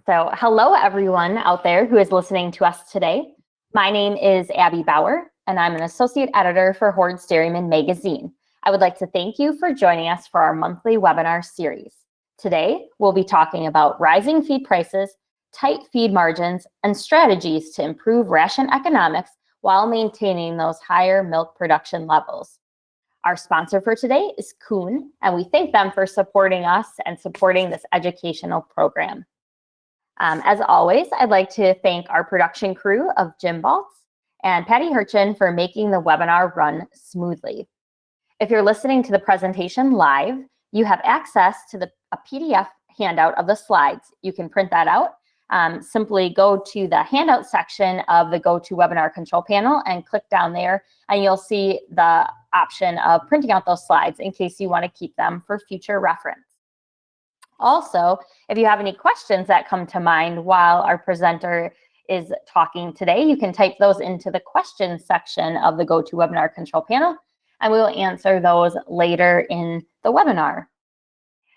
So hello, everyone out there who is listening to us today. My name is Abby Bauer, and I'm an associate editor for Hutjens Dairyman magazine. I would like to thank you for joining us for our monthly webinar series. Today, we'll be talking about rising feed prices, tight feed margins, and strategies to improve ration economics while maintaining those higher milk production levels. Our sponsor for today is Kuhn, and we thank them for supporting us and supporting this educational program. As always, I'd like to thank our production crew of Jim Baltz and Patty Hutjens for making the webinar run smoothly. If you're listening to the presentation live, you have access to a PDF handout of the slides. You can print that out. Simply go to the handout section of the GoToWebinar control panel and click down there, and you'll see the option of printing out those slides in case you want to keep them for future reference. Also, if you have any questions that come to mind while our presenter is talking today, you can type those into the questions section of the GoToWebinar control panel, and we will answer those later in the webinar.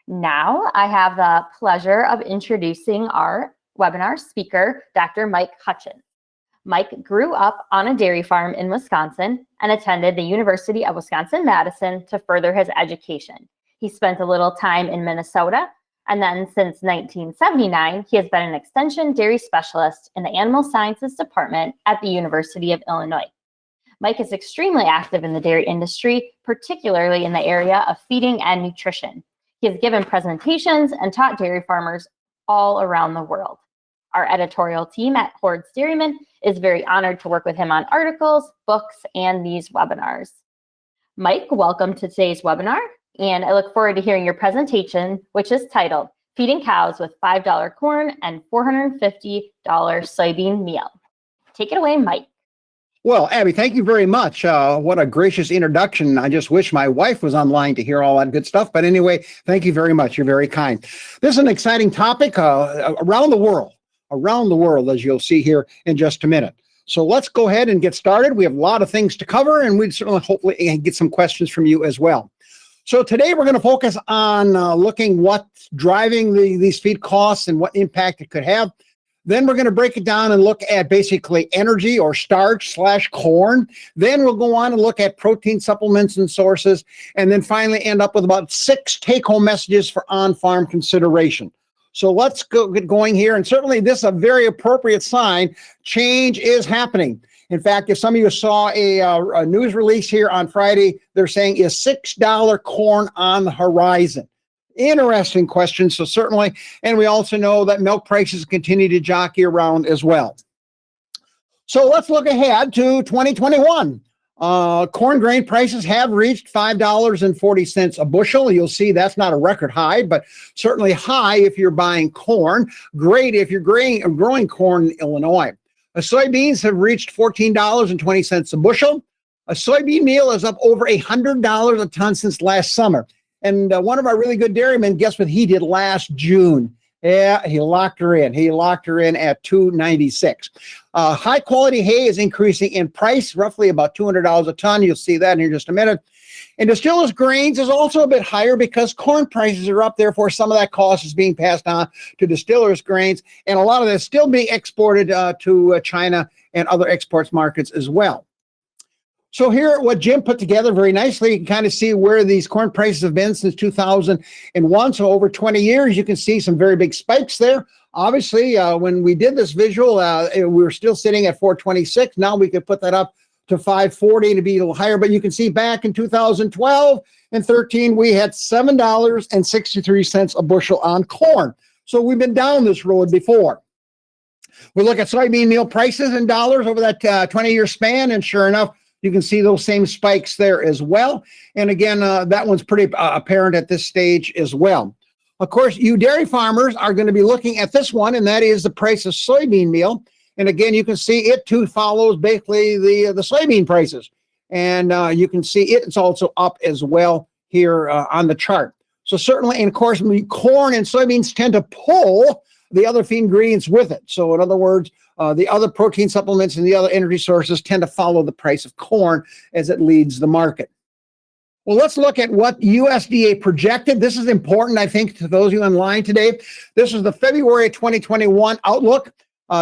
Now, I have the pleasure of introducing our webinar speaker, Dr. Mike Hutjens. Mike grew up on a dairy farm in Wisconsin and attended the University of Wisconsin-Madison to further his education. He spent a little time in Minnesota, and then since 1979, he has been an extension dairy specialist in the Animal Sciences Department at the University of Illinois. Mike is extremely active in the dairy industry, particularly in the area of feeding and nutrition. He has given presentations and taught dairy farmers all around the world. Our editorial team at Hutjens Dairyman is very honored to work with him on articles, books, and these webinars. Mike, welcome to today's webinar. And I look forward to hearing your presentation, which is titled Feeding Cows with $5 Corn and $450 Soybean Meal. Take it away, Mike. Well, Abby, thank you very much. What a gracious introduction. I just wish my wife was online to hear all that good stuff. But anyway, thank you very much. You're very kind. This is an exciting topic around the world, as you'll see here in just a minute. So let's go ahead and get started. We have a lot of things to cover, and we'd certainly hopefully get some questions from you as well. So today we're going to focus on looking what's driving these feed costs and what impact it could have. Then we're going to break it down and look at basically energy or starch/corn. Then we'll go on and look at protein supplements and sources. And then finally end up with about 6 take-home messages for on-farm consideration. So let's get going here. And certainly this is a very appropriate sign. Change is happening. In fact, if some of you saw a news release here on Friday, they're saying is $6 corn on the horizon? Interesting question. So certainly, and we also know that milk prices continue to jockey around as well. So let's look ahead to 2021. Corn grain prices have reached $5.40 a bushel. You'll see that's not a record high, but certainly high if you're buying corn. Great if you're growing corn in Illinois. Soybeans have reached $14.20 a bushel. A soybean meal is up over $100 a ton since last summer. And one of our really good dairymen, guess what he did last June? Yeah, he locked her in. He locked her in at $2.96. High quality hay is increasing in price, roughly about $200 a ton. You'll see that in here just a minute. And distillers grains is also a bit higher because corn prices are up. Therefore, some of that cost is being passed on to distillers grains. And a lot of that is still being exported to China and other exports markets as well. So here, what Jim put together very nicely, you can kind of see where these corn prices have been since 2001. So over 20 years, you can see some very big spikes there. Obviously, when we did this visual, we were still sitting at 426. Now we could put that up to 540 to be a little higher. But you can see back in 2012 and 13, we had $7.63 a bushel on corn. So we've been down this road before. We look at soybean meal prices in dollars over that 20-year span, and sure enough, you can see those same spikes there as well. And again, that one's pretty apparent at this stage as well. Of course, you dairy farmers are going to be looking at this one, and that is the price of soybean meal. And again, you can see it too follows basically the soybean prices. And you can see it's also up as well here on the chart. So certainly, and of course, corn and soybeans tend to pull the other feed ingredients with it. So in other words, the other protein supplements and the other energy sources tend to follow the price of corn as it leads the market. Well, let's look at what USDA projected. This is important, I think, to those of you online today. This is the February 2021 outlook.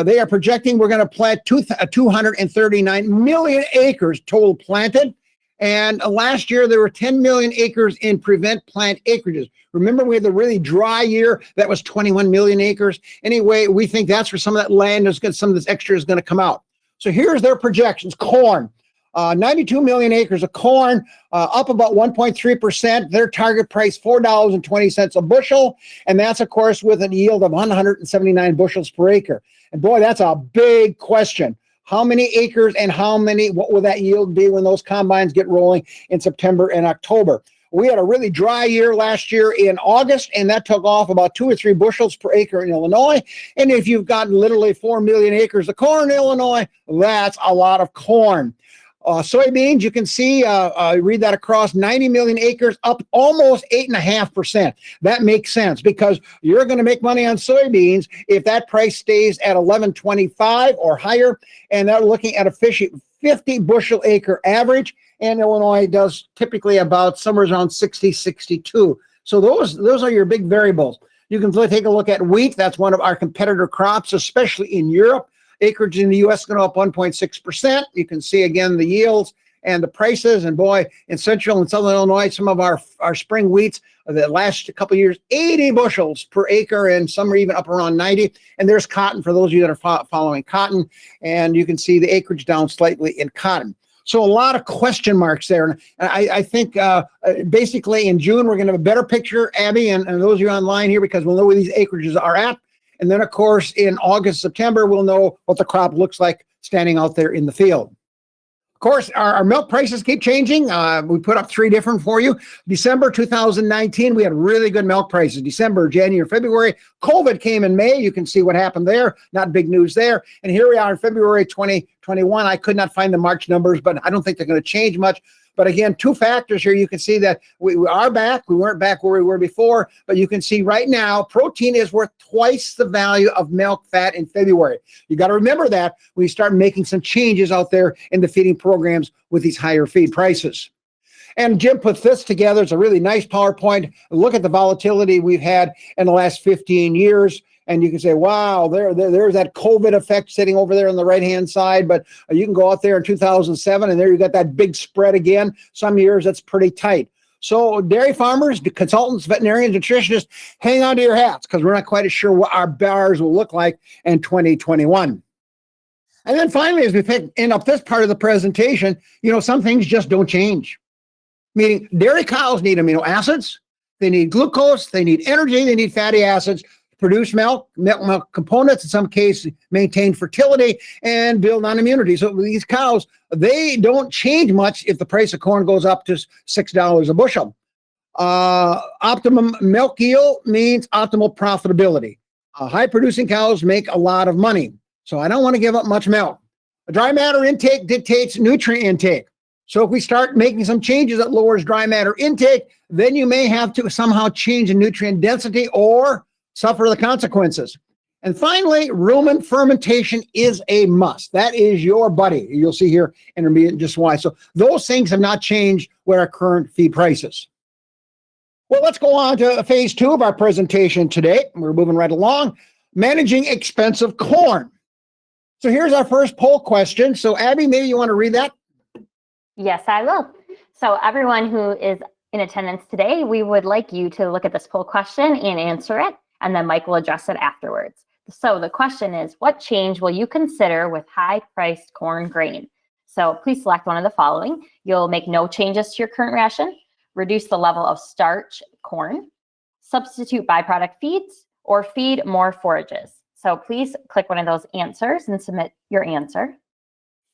They are projecting we're going to plant 239 million acres total planted. And last year, there were 10 million acres in prevent plant acreages. Remember, we had the really dry year. That was 21 million acres. Anyway, we think that's where some of that land is going to, some of this extra is going to come out. So here's their projections. Corn. 92 million acres of corn, up about 1.3%. Their target price, $4.20 a bushel. And that's, of course, with a yield of 179 bushels per acre. And boy, that's a big question. How many acres and what will that yield be when those combines get rolling in September and October? We had a really dry year last year in August, and that took off about 2 or 3 bushels per acre in Illinois. And if you've got literally 4 million acres of corn in Illinois, that's a lot of corn. Soybeans, you can see, read that across 90 million acres, up almost 8.5%. That makes sense because you're going to make money on soybeans if that price stays at 11.25 or higher, and they're looking at a 50 bushel acre average, and Illinois does typically about somewhere around 60, 62. So those are your big variables. You can take a look at wheat. That's one of our competitor crops, especially in Europe. Acreage in the U.S. is going up 1.6%. You can see, again, the yields and the prices. And boy, in central and southern Illinois, some of our spring wheats the last couple of years, 80 bushels per acre, and some are even up around 90. And there's cotton for those of you that are following cotton. And you can see the acreage down slightly in cotton. So a lot of question marks there. And I think basically in June, we're going to have a better picture, Abby, and those of you online here, because we'll know where these acreages are at. And then, of course, in August, September, we'll know what the crop looks like standing out there in the field. Of course, our milk prices keep changing. We put up 3 different for you. December 2019, we had really good milk prices. December, January, February. COVID came in May. You can see what happened there. Not big news there. And here we are in February 2021. I could not find the March numbers, but I don't think they're going to change much. But again, 2 factors here. You can see that we are back. We weren't back where we were before, but you can see right now, protein is worth twice the value of milk fat in February. You got to remember that when you start making some changes out there in the feeding programs with these higher feed prices. And Jim put this together. It's a really nice PowerPoint. Look at the volatility we've had in the last 15 years. And you can say, wow, there's that COVID effect sitting over there on the right-hand side. But you can go out there in 2007, and there you got that big spread again. Some years that's pretty tight. So dairy farmers, the consultants, veterinarians, nutritionists, hang on to your hats because we're not quite as sure what our bars will look like in 2021. And then finally, as we end up this part of the presentation, some things just don't change. Meaning dairy cows need amino acids, they need glucose, they need energy, they need fatty acids, produce milk components, in some cases maintain fertility and build on immunity. So these cows, they don't change much if the price of corn goes up to $6 a bushel. Optimum milk yield means optimal profitability. High producing cows make a lot of money. So I don't want to give up much milk. A dry matter intake dictates nutrient intake. So if we start making some changes that lowers dry matter intake, then you may have to somehow change the nutrient density or suffer the consequences. And finally, rumen fermentation is a must. That is your buddy. You'll see here intermediate just why. So those things have not changed with our current feed prices. Well, let's go on to phase 2 of our presentation today. We're moving right along. Managing expensive corn. So here's our first poll question. So Abby, maybe you want to read that? Yes, I will. So everyone who is in attendance today, we would like you to look at this poll question and answer it. And then Mike will address it afterwards. So the question is, what change will you consider with high-priced corn grain? So please select one of the following. You'll make no changes to your current ration, reduce the level of starch corn, substitute byproduct feeds, or feed more forages. So please click one of those answers and submit your answer.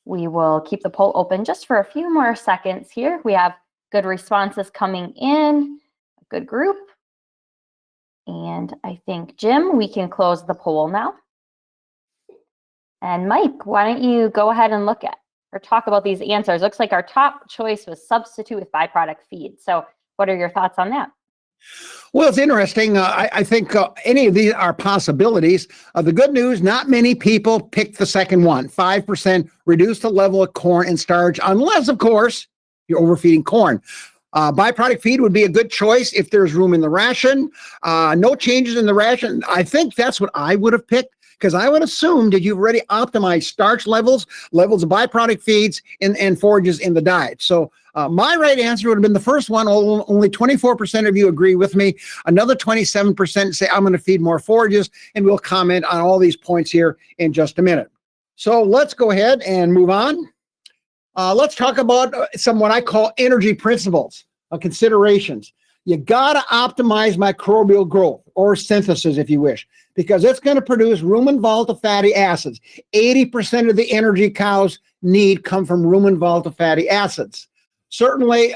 We will keep the poll open just for a few more seconds here. We have good responses coming in, a good group. And I think, Jim, we can close the poll now. And Mike, why don't you go ahead and look at or talk about these answers? Looks like our top choice was substitute with byproduct feed. So what are your thoughts on that? Well, it's interesting. I think any of these are possibilities. The good news, not many people picked the second one. 5% reduce the level of corn and starch, unless, of course, you're overfeeding corn. Byproduct feed would be a good choice if there's room in the ration. No changes in the ration. I think that's what I would have picked, because I would assume that you've already optimized starch levels of byproduct feeds and forages in the diet. So my right answer would have been the first one. Only 24% of you agree with me. Another 27% say I'm going to feed more forages, and we'll comment on all these points here in just a minute. So let's go ahead and move on. Let's talk about some what I call energy principles, considerations. You got to optimize microbial growth, or synthesis if you wish, because it's going to produce rumen volatile fatty acids. 80% of the energy cows need come from rumen volatile fatty acids. Certainly,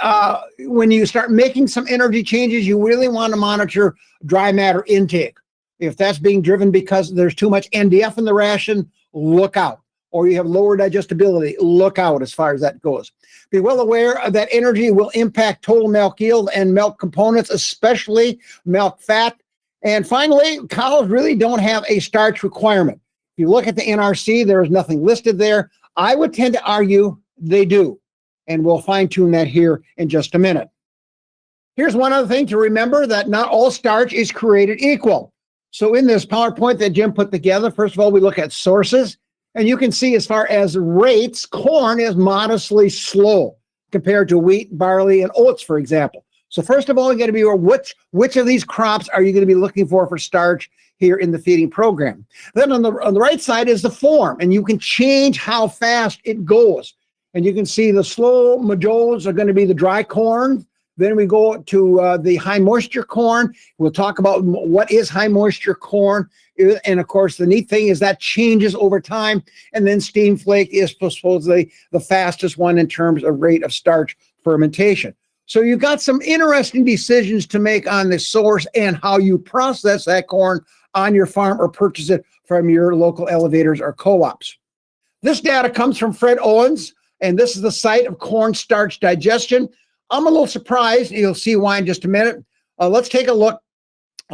when you start making some energy changes, you really want to monitor dry matter intake. If that's being driven because there's too much NDF in the ration, look out. Or you have lower digestibility, look out as far as that goes. Be well aware that energy will impact total milk yield and milk components, especially milk fat. And finally, cows really don't have a starch requirement. If you look at the NRC, there is nothing listed there. I would tend to argue they do. And we'll fine tune that here in just a minute. Here's one other thing to remember, that not all starch is created equal. So in this PowerPoint that Jim put together, first of all, we look at sources. And you can see as far as rates, corn is modestly slow compared to wheat, barley, and oats, for example. So first of all, you got to be aware which of these crops are you going to be looking for starch here in the feeding program. Then on the right side is the form, and you can change how fast it goes. And you can see the slow majos are going to be the dry corn. Then we go to the high moisture corn. We'll talk about what is high moisture corn. And of course, the neat thing is that changes over time. And then steam flake is supposedly the fastest one in terms of rate of starch fermentation. So you've got some interesting decisions to make on the source and how you process that corn on your farm or purchase it from your local elevators or co-ops. This data comes from Fred Owens, and this is the site of corn starch digestion. I'm a little surprised. You'll see why in just a minute. Let's take a look,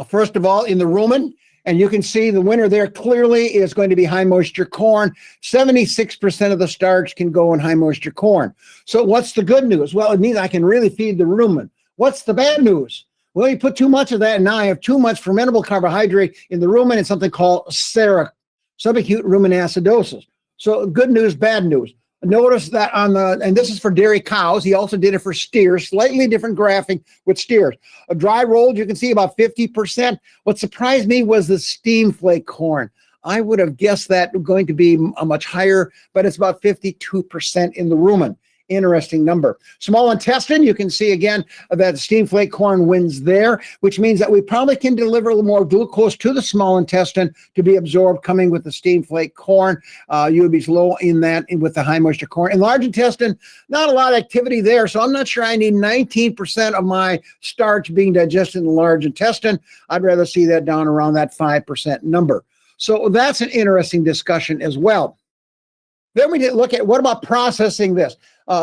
first of all, in the rumen. And you can see the winner there clearly is going to be high moisture corn. 76% of the starch can go in high moisture corn. So what's the good news? Well, it means I can really feed the rumen. What's the bad news? Well, you put too much of that, and now I have too much fermentable carbohydrate in the rumen and something called SARA, subacute rumen acidosis. So good news, bad news. Notice that and this is for dairy cows. He also did it for steers, slightly different graphing with steers. A dry rolled, you can see about 50%. What surprised me was the steam flake corn. I would have guessed that going to be a much higher, but it's about 52% in the rumen. Interesting number. Small intestine, you can see again that steam flake corn wins there, which means that we probably can deliver a little more glucose to the small intestine to be absorbed coming with the steam flake corn. You would be low in that with the high moisture corn. In large intestine, not a lot of activity there, so I'm not sure I need 19% of my starch being digested in the large intestine. I'd rather see that down around that 5% number. So that's an interesting discussion as well. Then we did look at what about processing this?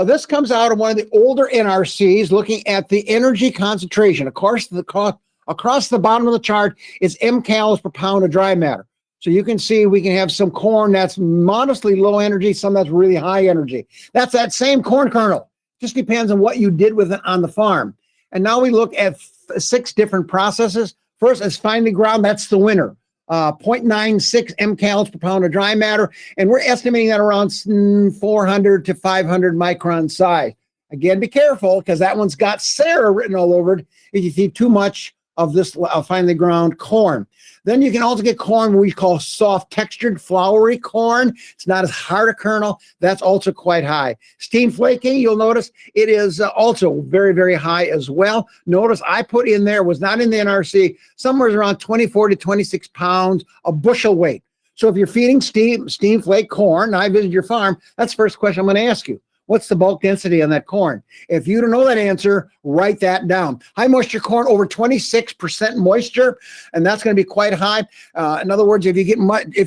This comes out of one of the older NRCs looking at the energy concentration. Of course, across the bottom of the chart is mcals per pound of dry matter. So you can see we can have some corn that's modestly low energy, some that's really high energy. That's that same corn kernel. Just depends on what you did with it on the farm. And now we look at 6 different processes. First is finely ground. That's the winner. 0.96 mcals per pound of dry matter, and we're estimating that around 400 to 500 micron size. Again, be careful because that one's got SARA written all over it if you feed too much of this finely ground corn. Then you can also get corn we call soft textured floury corn. It's not as hard a kernel. That's also quite high. Steam flaking, you'll notice it is also very, very high as well. Notice I put in there, was not in the NRC, somewhere around 24 to 26 pounds a bushel weight. So if you're feeding steam flake corn, and I visit your farm, that's the first question I'm going to ask you. What's the bulk density on that corn? If you don't know that answer, write that down. High moisture corn, over 26% moisture, and that's going to be quite high. In other words, if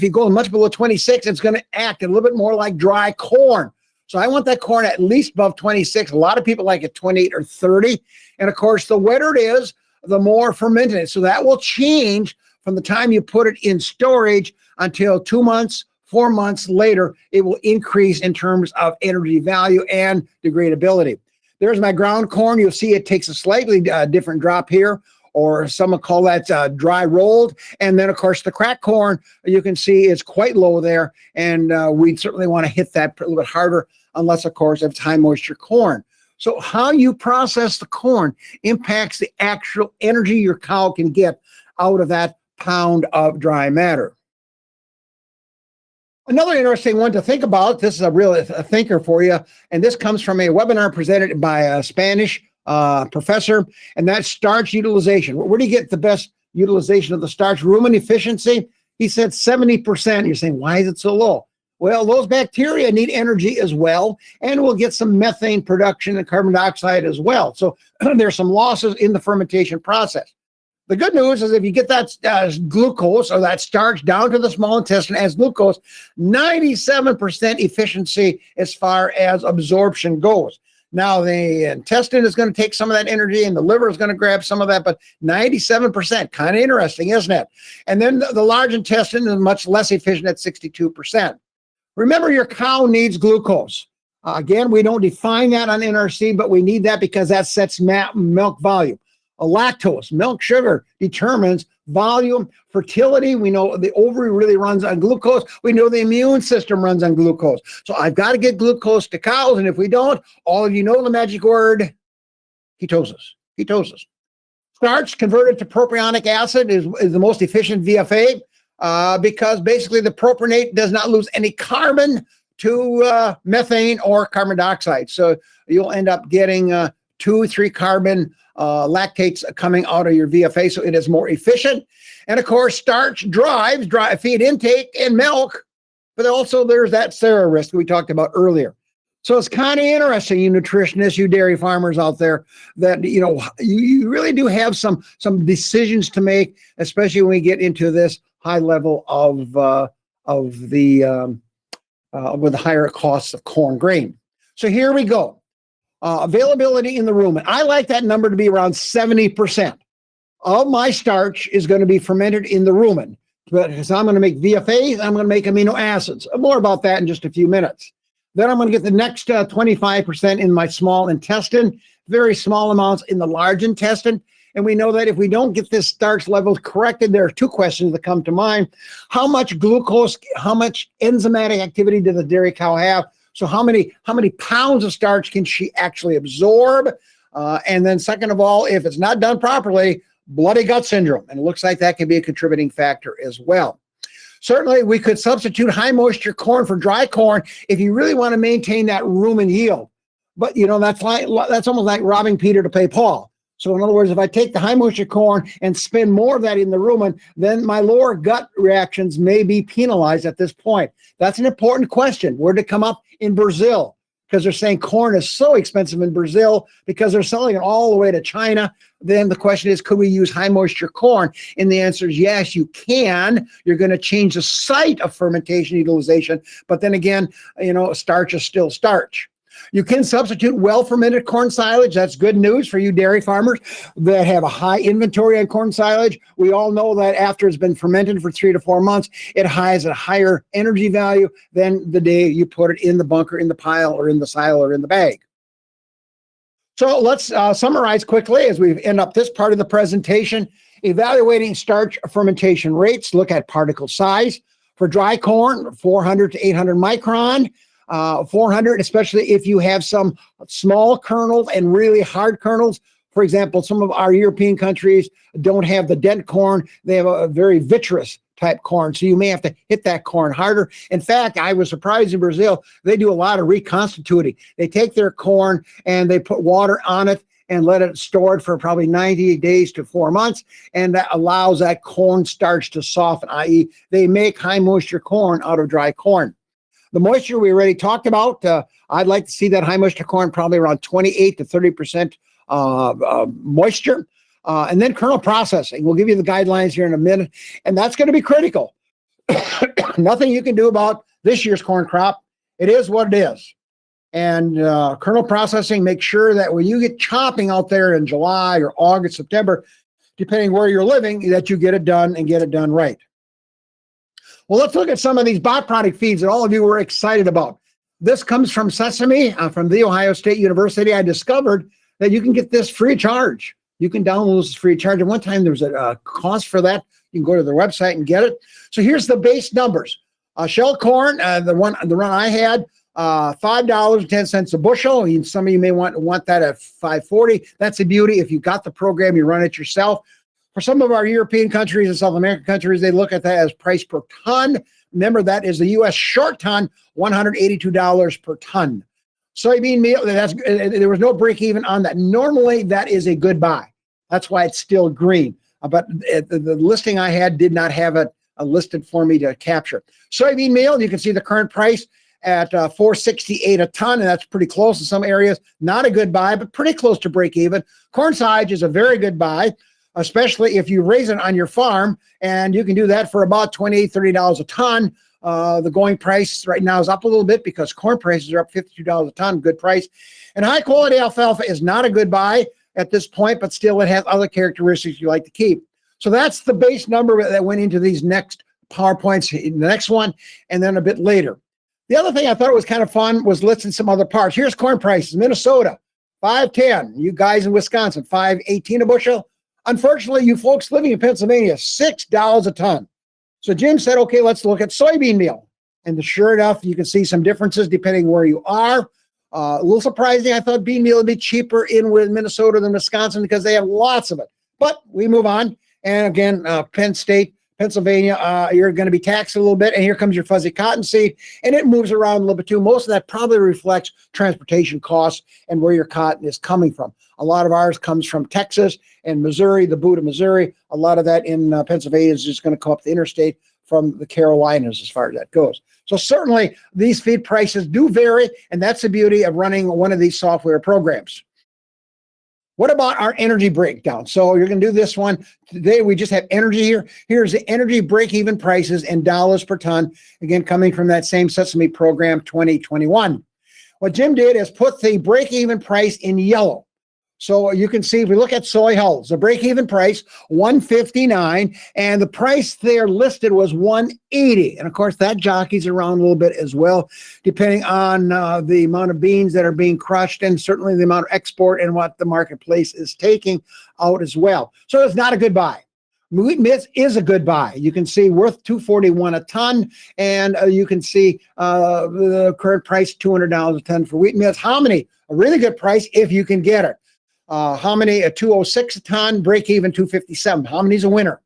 you go much below 26, it's going to act a little bit more like dry corn. So I want that corn at least above 26. A lot of people like it 28 or 30. And of course, the wetter it is, the more fermented it is. So that will change from the time you put it in storage until 2 months, 4 months later, it will increase in terms of energy value and degradability. There's my ground corn. You'll see it takes a slightly different drop here, or some will call that dry rolled. And then, of course, the cracked corn, you can see it's quite low there. And we certainly want to hit that a little bit harder, unless, of course, it's high moisture corn. So how you process the corn impacts the actual energy your cow can get out of that pound of dry matter. Another interesting one to think about, this is a thinker for you, and this comes from a webinar presented by a Spanish professor, and that's starch utilization. Where do you get the best utilization of the starch? Rumen efficiency, he said 70%. You're saying, why is it so low? Well, those bacteria need energy as well, and we'll get some methane production and carbon dioxide as well. So there's some losses in the fermentation process. The good news is if you get that glucose or that starch down to the small intestine as glucose, 97% efficiency as far as absorption goes. Now, the intestine is going to take some of that energy and the liver is going to grab some of that, but 97%, kind of interesting, isn't it? And then the large intestine is much less efficient at 62%. Remember, your cow needs glucose. Again, we don't define that on NRC, but we need that because that sets milk volume. Lactose, milk sugar, determines volume. Fertility, we know the ovary really runs on glucose. We know the immune system runs on glucose. So I've got to get glucose to cows, and if we don't, all of you know the magic word, ketosis. Ketosis. Starch converted to propionic acid is the most efficient VFA because basically the propionate does not lose any carbon to methane or carbon dioxide. So you'll end up getting 2-3 carbon lactates coming out of your VFA, so it is more efficient. And of course, starch drives dry feed intake and milk, but also there's that SARA risk we talked about earlier. So it's kind of interesting, you nutritionists, you dairy farmers out there, that you really do have some decisions to make, especially when we get into this high level with the higher costs of corn grain. So here we go. Availability in the rumen. I like that number to be around 70% of my starch is going to be fermented in the rumen. Because I'm going to make VFAs, I'm going to make amino acids. More about that in just a few minutes. Then I'm going to get the next 25% in my small intestine, very small amounts in the large intestine. And we know that if we don't get this starch levels corrected, there are 2 questions that come to mind. How much glucose, how much enzymatic activity does the dairy cow have? So how many pounds of starch can she actually absorb? And then second of all, if it's not done properly, bloody gut syndrome. And it looks like that can be a contributing factor as well. Certainly, we could substitute high moisture corn for dry corn if you really want to maintain that rumen yield. But that's almost like robbing Peter to pay Paul. So in other words, if I take the high moisture corn and spend more of that in the rumen, then my lower gut reactions may be penalized at this point. That's an important question. Where did it come up? In Brazil, because they're saying corn is so expensive in Brazil because they're selling it all the way to China. Then the question is, could we use high moisture corn? And the answer is yes, you can. You're going to change the site of fermentation utilization. But then again, starch is still starch. You can substitute well-fermented corn silage. That's good news for you dairy farmers that have a high inventory on corn silage. We all know that after it's been fermented for 3 to 4 months, it has a higher energy value than the day you put it in the bunker, in the pile, or in the silo, or in the bag. So let's summarize quickly as we end up this part of the presentation. Evaluating starch fermentation rates, look at particle size. For dry corn, 400 to 800 micron. 400, especially if you have some small kernels and really hard kernels. For example, some of our European countries don't have the dent corn. They have a very vitreous type corn. So you may have to hit that corn harder. In fact, I was surprised in Brazil, they do a lot of reconstituting. They take their corn and they put water on it and let it store it for probably 90 days to 4 months. And that allows that corn starch to soften, i.e. they make high moisture corn out of dry corn. The moisture we already talked about, I'd like to see that high moisture corn probably around 28 to 30% moisture. And then kernel processing. We'll give you the guidelines here in a minute. And that's going to be critical. Nothing you can do about this year's corn crop. It is what it is. And kernel processing, make sure that when you get chopping out there in July or August, September, depending where you're living, that you get it done and get it done right. Well, let's look at some of these byproduct feeds that all of you were excited about. This comes from sesame from The Ohio State University. I discovered that you can get this free of charge. You can download this free of charge. At one time, there was a cost for that. You can go to their website and get it. So here's the base numbers. Shell corn, the run I had, $5.10 a bushel. Some of you may want that at $5.40. That's the beauty. If you got the program, you run it yourself. For some of our European countries and South American countries, they look at that as price per ton. Remember, that is the U.S. short ton, $182 per ton. Soybean meal, there was no break even on that. Normally, that is a good buy. That's why it's still green. But the listing I had did not have it listed for me to capture. Soybean meal, you can see the current price at $4.68 a ton, and that's pretty close in some areas. Not a good buy, but pretty close to break even. Corn silage is a very good buy, especially if you raise it on your farm, and you can do that for about $28, $30 a ton. The going price right now is up a little bit because corn prices are up $52 a ton, good price. And high quality alfalfa is not a good buy at this point, but still it has other characteristics you like to keep. So that's the base number that went into these next PowerPoints, the next one, and then a bit later. The other thing I thought was kind of fun was listing some other parts. Here's corn prices. Minnesota, $5.10. You guys in Wisconsin, $5.18 a bushel. Unfortunately, you folks living in Pennsylvania, $6 a ton. So Jim said, okay, let's look at soybean meal. And sure enough, you can see some differences depending where you are. A little surprising. I thought bean meal would be cheaper in Minnesota than Wisconsin because they have lots of it. But we move on. And again, Penn State, Pennsylvania, you're going to be taxed a little bit. And here comes your fuzzy cottonseed. And it moves around a little bit too. Most of that probably reflects transportation costs and where your cotton is coming from. A lot of ours comes from Texas and Missouri, the boot of Missouri. A lot of that in Pennsylvania is just going to come up the interstate from the Carolinas as far as that goes. So certainly these feed prices do vary, and that's the beauty of running one of these software programs. What about our energy breakdown? So you're going to do this one. Today we just have energy here. Here's the energy break-even prices in dollars per ton, again, coming from that same Sesame program 2021. What Jim did is put the break-even price in yellow. So you can see if we look at soy hulls, the break-even price, $159, and the price there listed was $180. And of course, that jockeys around a little bit as well, depending on the amount of beans that are being crushed and certainly the amount of export and what the marketplace is taking out as well. So it's not a good buy. Wheat mix is a good buy. You can see worth $241 a ton, and you can see the current price, $200 a ton for wheat mix. Hominy, a really good price if you can get it. Hominy at $206 a ton, break even $257. Hominy's a winner.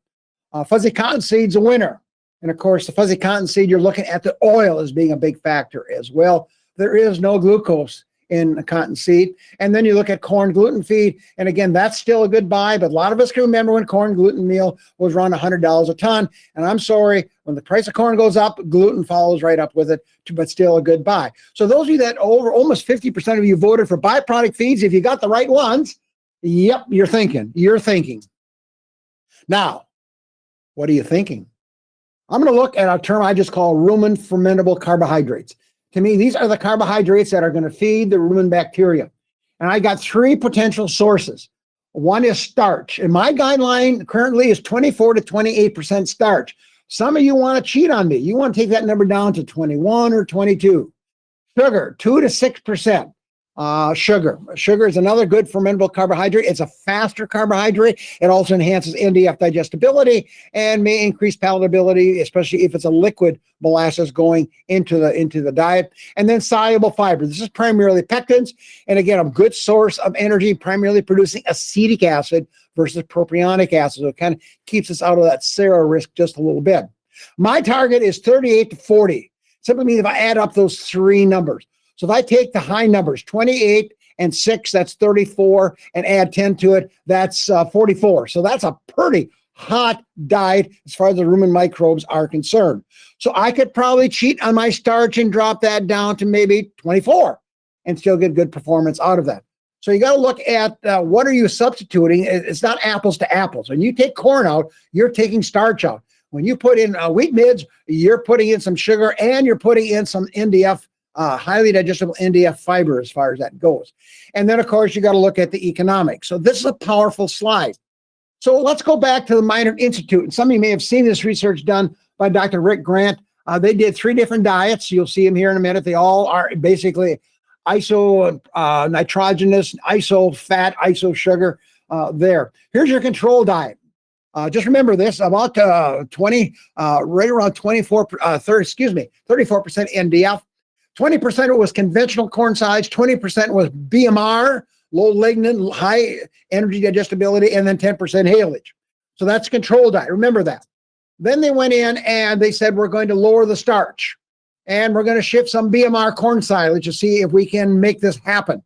Fuzzy cottonseed's a winner. And of course, the fuzzy cottonseed, you're looking at the oil as being a big factor as well. There is no glucose in the cottonseed. And then you look at corn gluten feed. And again, that's still a good buy, but a lot of us can remember when corn gluten meal was around $100 a ton. And I'm sorry, when the price of corn goes up, gluten follows right up with it, but still a good buy. So those of you that almost 50% of you voted for byproduct feeds, if you got the right ones, yep, you're thinking. Now, what are you thinking? I'm going to look at a term I just call rumen fermentable carbohydrates. To me, these are the carbohydrates that are going to feed the rumen bacteria. And I got three potential sources. One is starch. And my guideline currently is 24 to 28% starch. Some of you want to cheat on me. You want to take that number down to 21 or 22. Sugar, 2 to 6%. Sugar is another good fermentable carbohydrate. It's a faster carbohydrate. It also enhances NDF digestibility and may increase palatability, especially if it's a liquid molasses going into the diet. And then soluble fiber. This is primarily pectins. And again, a good source of energy, primarily producing acetic acid versus propionic acid. So it kind of keeps us out of that SARA risk just a little bit. My target is 38 to 40. Simply means if I add up those three numbers. So if I take the high numbers, 28 and 6, that's 34, and add 10 to it, that's 44. So that's a pretty hot diet as far as the rumen microbes are concerned. So I could probably cheat on my starch and drop that down to maybe 24 and still get good performance out of that. So you got to look at what are you substituting. It's not apples to apples. When you take corn out, you're taking starch out. When you put in wheat midge, you're putting in some sugar and you're putting in some NDF, highly digestible NDF fiber as far as that goes. And then, of course, you got to look at the economics. So this is a powerful slide. So let's go back to the Minor Institute. And some of you may have seen this research done by Dr. Rick Grant They did 3 different diets. You'll see them here in a minute. They all are basically iso nitrogenous, iso fat, iso sugar there. Here's your control diet. Just remember this, about 20, right around 34% NDF. 20% was conventional corn silage, 20% was BMR, low lignin, high energy digestibility, and then 10% haylage. So that's control diet. Remember that. Then they went in and they said, we're going to lower the starch and we're going to shift some BMR corn silage to see if we can make this happen.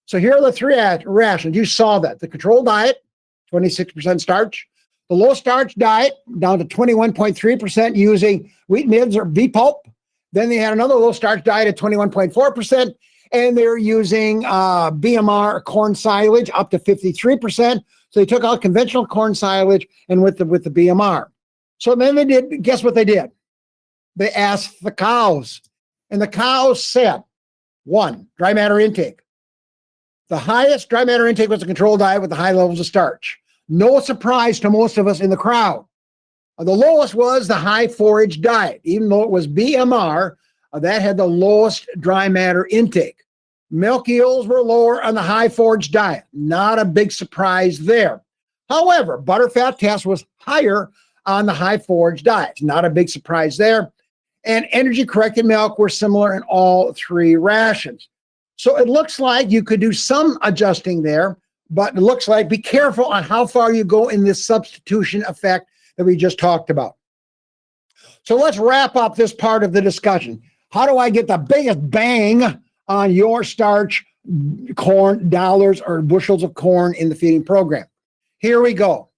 So here are the 3 rations. You saw that. The control diet, 26% starch. The low starch diet, down to 21.3% using wheat nibs or wheat pulp. Then they had another low starch diet at 21.4%, and they're using BMR corn silage up to 53%. So they took out conventional corn silage and with the BMR. So then they did, guess what they did? They asked the cows, and the cows said, 1, dry matter intake. The highest dry matter intake was a control diet with the high levels of starch. No surprise to most of us in the crowd. The lowest was the high forage diet. Even though it was BMR, that had the lowest dry matter intake. Milk yields were lower on the high forage diet. Not a big surprise there. However, butterfat test was higher on the high forage diet. Not a big surprise there. And energy corrected milk were similar in all 3 rations. So it looks like you could do some adjusting there, but it looks like be careful on how far you go in this substitution effect that we just talked about. So let's wrap up this part of the discussion. How do I get the biggest bang on your starch, corn, dollars, or bushels of corn in the feeding program? Here we go.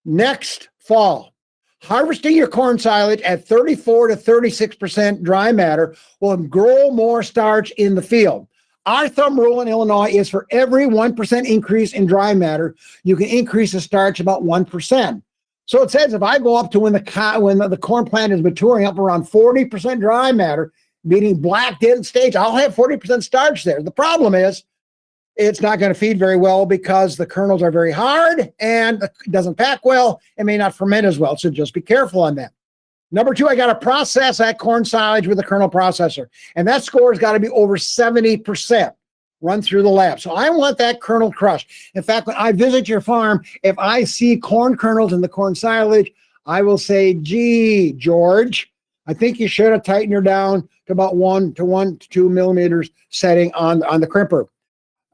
Next fall, harvesting your corn silage at 34 to 36% dry matter will grow more starch in the field. Our thumb rule in Illinois is for every 1% increase in dry matter, you can increase the starch about 1%. So it says if I go up to when the corn plant is maturing up around 40% dry matter, meaning black dead stage, I'll have 40% starch there. The problem is it's not going to feed very well because the kernels are very hard and it doesn't pack well. It may not ferment as well. So just be careful on that. Number 2, I got to process that corn silage with a kernel processor. And that score has got to be over 70% run through the lab. So I want that kernel crushed. In fact, when I visit your farm, if I see corn kernels in the corn silage, I will say, gee, George, I think you should have tightened her down to about 1 to 2 millimeters setting on the crimper.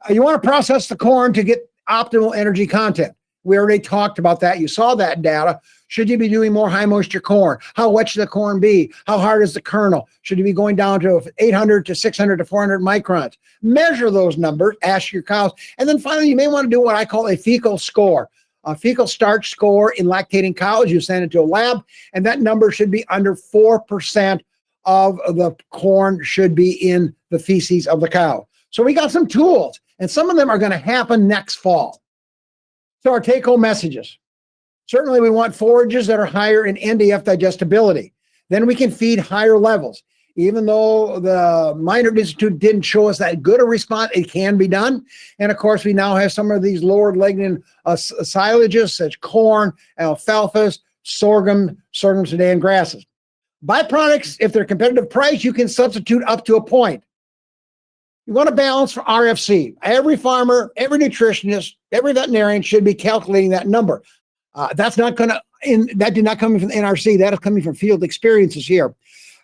You want to process the corn to get optimal energy content. We already talked about that. You saw that data. Should you be doing more high moisture corn? How wet should the corn be? How hard is the kernel? Should you be going down to 800 to 600 to 400 microns? Measure those numbers, ask your cows. And then finally, you may want to do what I call a fecal score. A fecal starch score in lactating cows. You send it to a lab, and that number should be under 4% of the corn should be in the feces of the cow. So we got some tools, and some of them are going to happen next fall. So our take-home messages. Certainly we want forages that are higher in NDF digestibility. Then we can feed higher levels. Even though the Minor Institute didn't show us that good a response, it can be done. And of course, we now have some of these lower lignin silages, such corn, alfalfas, sorghum, Sudan grasses. Byproducts, if they're competitive price, you can substitute up to a point. You want to balance for RFC. Every farmer, every nutritionist, every veterinarian should be calculating that number. That did not come from the NRC. That is coming from field experiences here.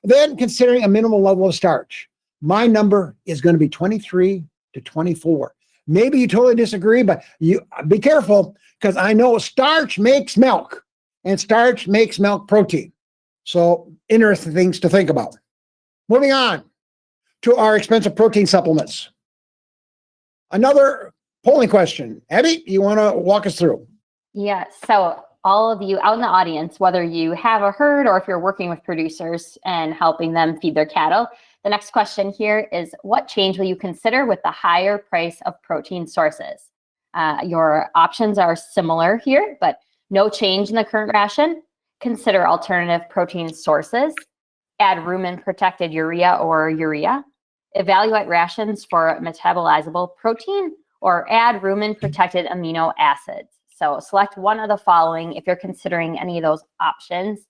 Then considering a minimal level of starch. My number is going to be 23 to 24. Maybe you totally disagree, but you be careful because I know starch makes milk and starch makes milk protein. So interesting things to think about. Moving on to our expensive protein supplements. Another polling question. Abby, you want to walk us through? Yeah, so all of you out in the audience, whether you have a herd or if you're working with producers and helping them feed their cattle, the next question here is, what change will you consider with the higher price of protein sources? Your options are similar here, but no change in the current ration. Consider alternative protein sources. Add rumen-protected urea or urea. Evaluate rations for metabolizable protein, or add rumen-protected amino acids. So select one of the following if you're considering any of those options.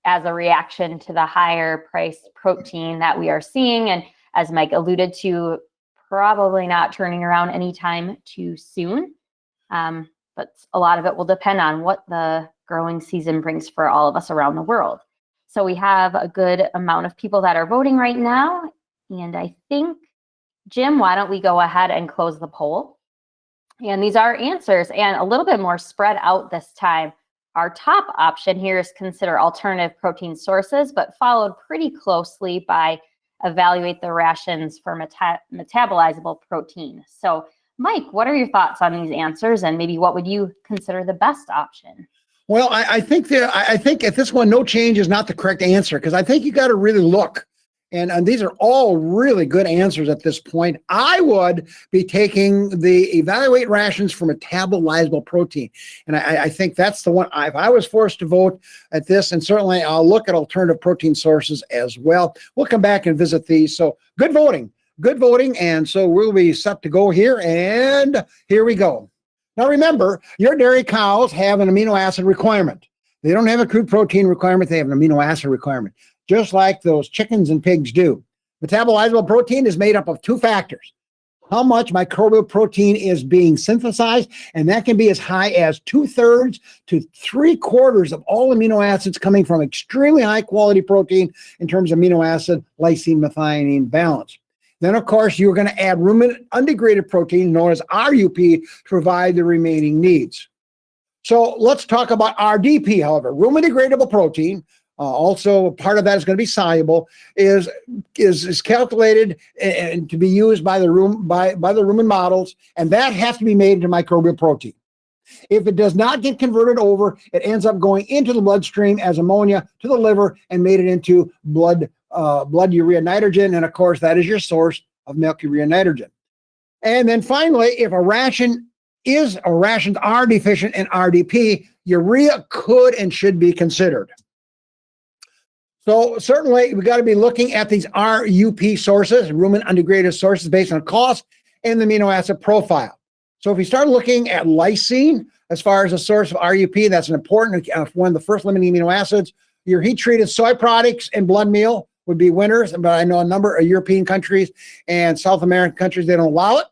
as a reaction to the higher priced protein that we are seeing. And as Mike alluded to, probably not turning around anytime too soon. But a lot of it will depend on what the growing season brings for all of us around the world. So we have a good amount of people that are voting right now. And I think, Jim, why don't we go ahead and close the poll? And these are answers, and a little bit more spread out this time. Our top option here is consider alternative protein sources, but followed pretty closely by evaluate the rations for metabolizable protein. So Mike, what are your thoughts on these answers, and maybe what would you consider the best option? Well, I think at this one, no change is not the correct answer, because I think you got to really look. And these are all really good answers at this point. I would be taking the evaluate rations for metabolizable protein. And I think that's the one. If I was forced to vote at this, and certainly I'll look at alternative protein sources as well. We'll come back and visit these. So good voting. Good voting. And so we'll be set to go here. And here we go. Now remember, your dairy cows have an amino acid requirement. They don't have a crude protein requirement. They have an amino acid requirement, just like those chickens and pigs do. Metabolizable protein is made up of two factors: how much microbial protein is being synthesized, and that can be as high as 2/3 to 3/4 of all amino acids coming from extremely high quality protein in terms of amino acid lysine methionine balance. Then, of course, you're going to add rumen undegraded protein, known as RUP, to provide the remaining needs. So let's talk about RDP, however. Rumen degradable protein, also part of that is going to be soluble, is calculated and to be used by the rumen models, and that has to be made into microbial protein. If it does not get converted over, it ends up going into the bloodstream as ammonia to the liver and made it into blood urea nitrogen, and of course that is your source of milk urea nitrogen. And then finally, if rations are deficient in RDP, urea could and should be considered. So certainly we got to be looking at these RUP sources, rumen undegraded sources, based on cost and the amino acid profile. So if we start looking at lysine as far as a source of RUP, that's an important one of the first limiting amino acids. Your heat-treated soy products and blood meal would be winners, but I know a number of European countries and South American countries, they don't allow it.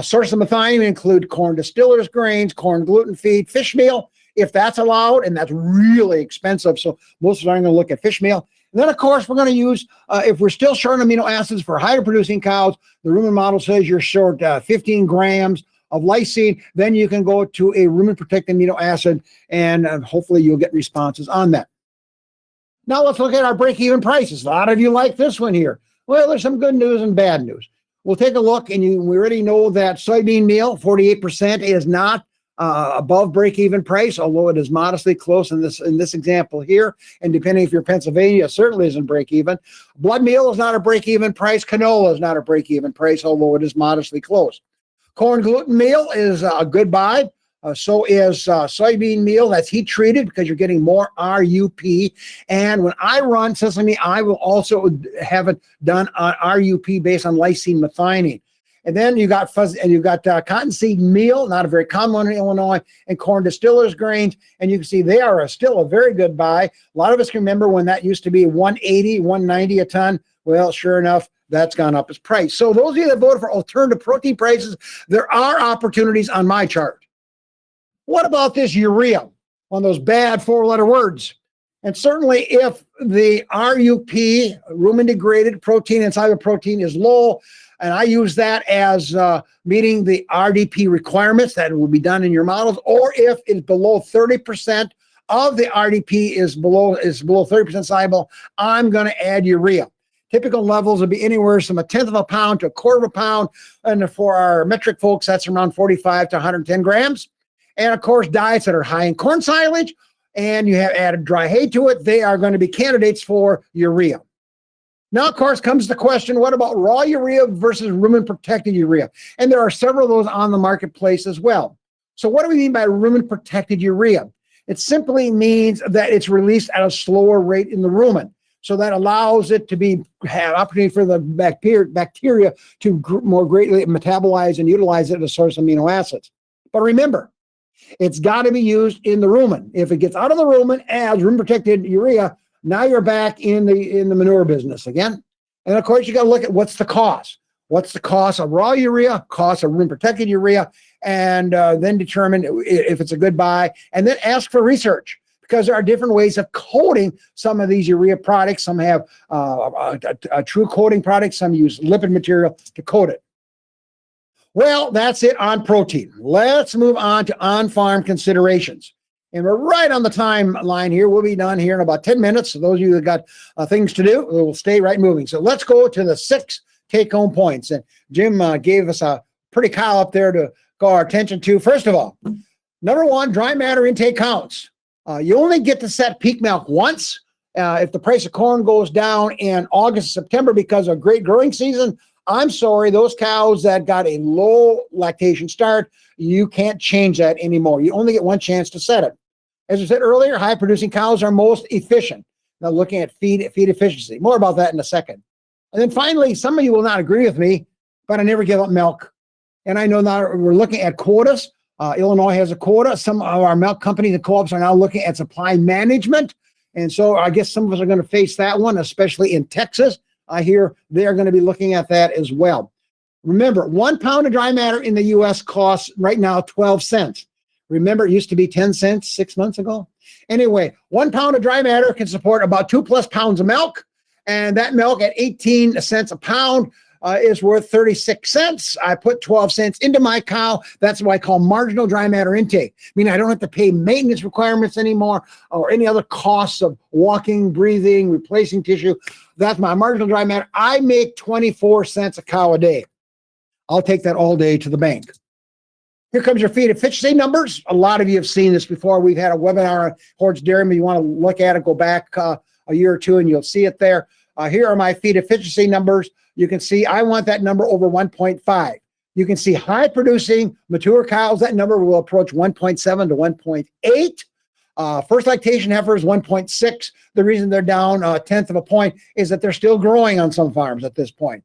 Sources of methionine include corn distillers grains, corn gluten feed, fish meal, if that's allowed, and that's really expensive, so most of us aren't going to look at fish meal. And then, of course, we're going to use, if we're still short on amino acids for higher producing cows, the rumen model says you're short 15 grams of lysine, then you can go to a rumen protected amino acid, and hopefully you'll get responses on that. Now let's look at our break-even prices. A lot of you like this one here. Well, there's some good news and bad news. We'll take a look, and we already know that soybean meal, 48%, is not above break-even price, although it is modestly close in this example here. And depending if you're Pennsylvania, it certainly isn't break-even. Blood meal is not a break-even price. Canola is not a break-even price, although it is modestly close. Corn gluten meal is a good buy. So is soybean meal. That's heat treated because you're getting more RUP. And when I run sesame, I will also have it done on RUP based on lysine methionine. And then you got cottonseed meal, not a very common one in Illinois, and corn distillers grains. And you can see they are still a very good buy. A lot of us can remember when that used to be $180, $190 a ton. Well, sure enough, that's gone up as price. So those of you that voted for alternative protein prices, there are opportunities on my chart. What about this urea? One of those bad four-letter words. And certainly if the RUP, rumen degraded protein and soluble protein, is low, and I use that as meeting the RDP requirements that will be done in your models, or if it's below 30% of the RDP is below 30% soluble, I'm going to add urea. Typical levels would be anywhere from 1/10 of a pound to 1/4 of a pound. And for our metric folks, that's around 45 to 110 grams. And of course, diets that are high in corn silage and you have added dry hay to it, they are going to be candidates for urea. Now, of course, comes the question, what about raw urea versus rumen protected urea? And there are several of those on the marketplace as well. So what do we mean by rumen protected urea? It simply means that it's released at a slower rate in the rumen. So that allows it to have opportunity for the bacteria to more greatly metabolize and utilize it as a source of amino acids. But remember, it's got to be used in the rumen. If it gets out of the rumen as rumen protected urea, Now you're back in the manure business again. And of course, you got to look at what's the cost. What's the cost of raw urea, cost of room protected urea, and then determine if it's a good buy, and then ask for research, because there are different ways of coating some of these urea products. Some have a true coating product, some use lipid material to coat it. Well, that's it on protein. Let's move on to on-farm considerations. And we're right on the timeline here. We'll be done here in about 10 minutes. So those of you that got things to do, we'll stay right moving. So let's go to the 6 take-home points. And Jim gave us a pretty cow up there to call our attention to. First of all, number 1, dry matter intake counts. You only get to set peak milk once. If the price of corn goes down in August, September because of great growing season, I'm sorry, those cows that got a low lactation start, you can't change that anymore. You only get one chance to set it. As I said earlier, high-producing cows are most efficient. Now, looking at feed efficiency. More about that in a second. And then finally, some of you will not agree with me, but I never give up milk. And I know now we're looking at quotas. Illinois has a quota. Some of our milk companies and co-ops are now looking at supply management. And so I guess some of us are going to face that one, especially in Texas. I hear they're going to be looking at that as well. Remember, 1 pound of dry matter in the U.S. costs right now 12 cents. Remember, it used to be 10 cents 6 months ago. Anyway, 1 pound of dry matter can support about 2+ pounds of milk. And that milk at 18 cents a pound is worth 36 cents. I put 12 cents into my cow. That's what I call marginal dry matter intake. Meaning I don't have to pay maintenance requirements anymore or any other costs of walking, breathing, replacing tissue. That's my marginal dry matter. I make 24 cents a cow a day. I'll take that all day to the bank. Here comes your feed efficiency numbers. A lot of you have seen this before. We've had a webinar on Hutjens Dairyman. You want to look at it, go back a year or two, and you'll see it there. Here are my feed efficiency numbers. You can see I want that number over 1.5. You can see high producing mature cows, that number will approach 1.7 to 1.8. First lactation heifers, 1.6. The reason they're down 1/10 of a point is that they're still growing on some farms at this point.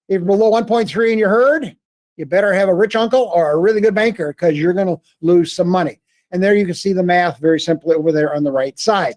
If you're below 1.3 in your herd, you better have a rich uncle or a really good banker, because you're going to lose some money. And there you can see the math very simply over there on the right side.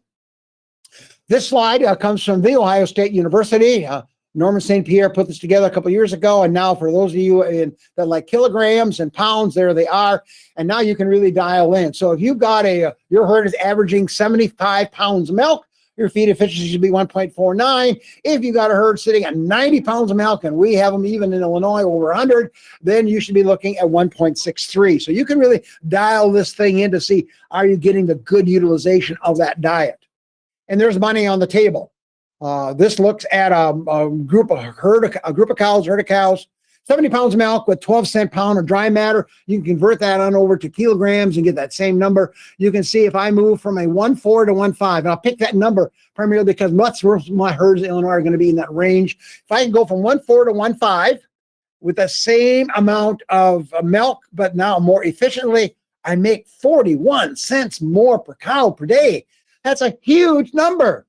This slide comes from The Ohio State University. Norman St. Pierre put this together a couple years ago, and now for those of you that like kilograms and pounds, there they are. And now you can really dial in. So if you've got your herd is averaging 75 pounds of milk, your feed efficiency should be 1.49. If you got a herd sitting at 90 pounds of milk, and we have them even in Illinois over 100, then you should be looking at 1.63. So you can really dial this thing in to see, are you getting the good utilization of that diet? And there's money on the table. This looks at a group of cows, 70 pounds of milk with 12-cent pound of dry matter. You can convert that on over to kilograms and get that same number. You can see if I move from a 1.4 to 1.5, and I'll pick that number primarily because most of my herds in Illinois are going to be in that range. If I can go from 1.4 to 1.5 with the same amount of milk, but now more efficiently, I make 41 cents more per cow per day. That's a huge number.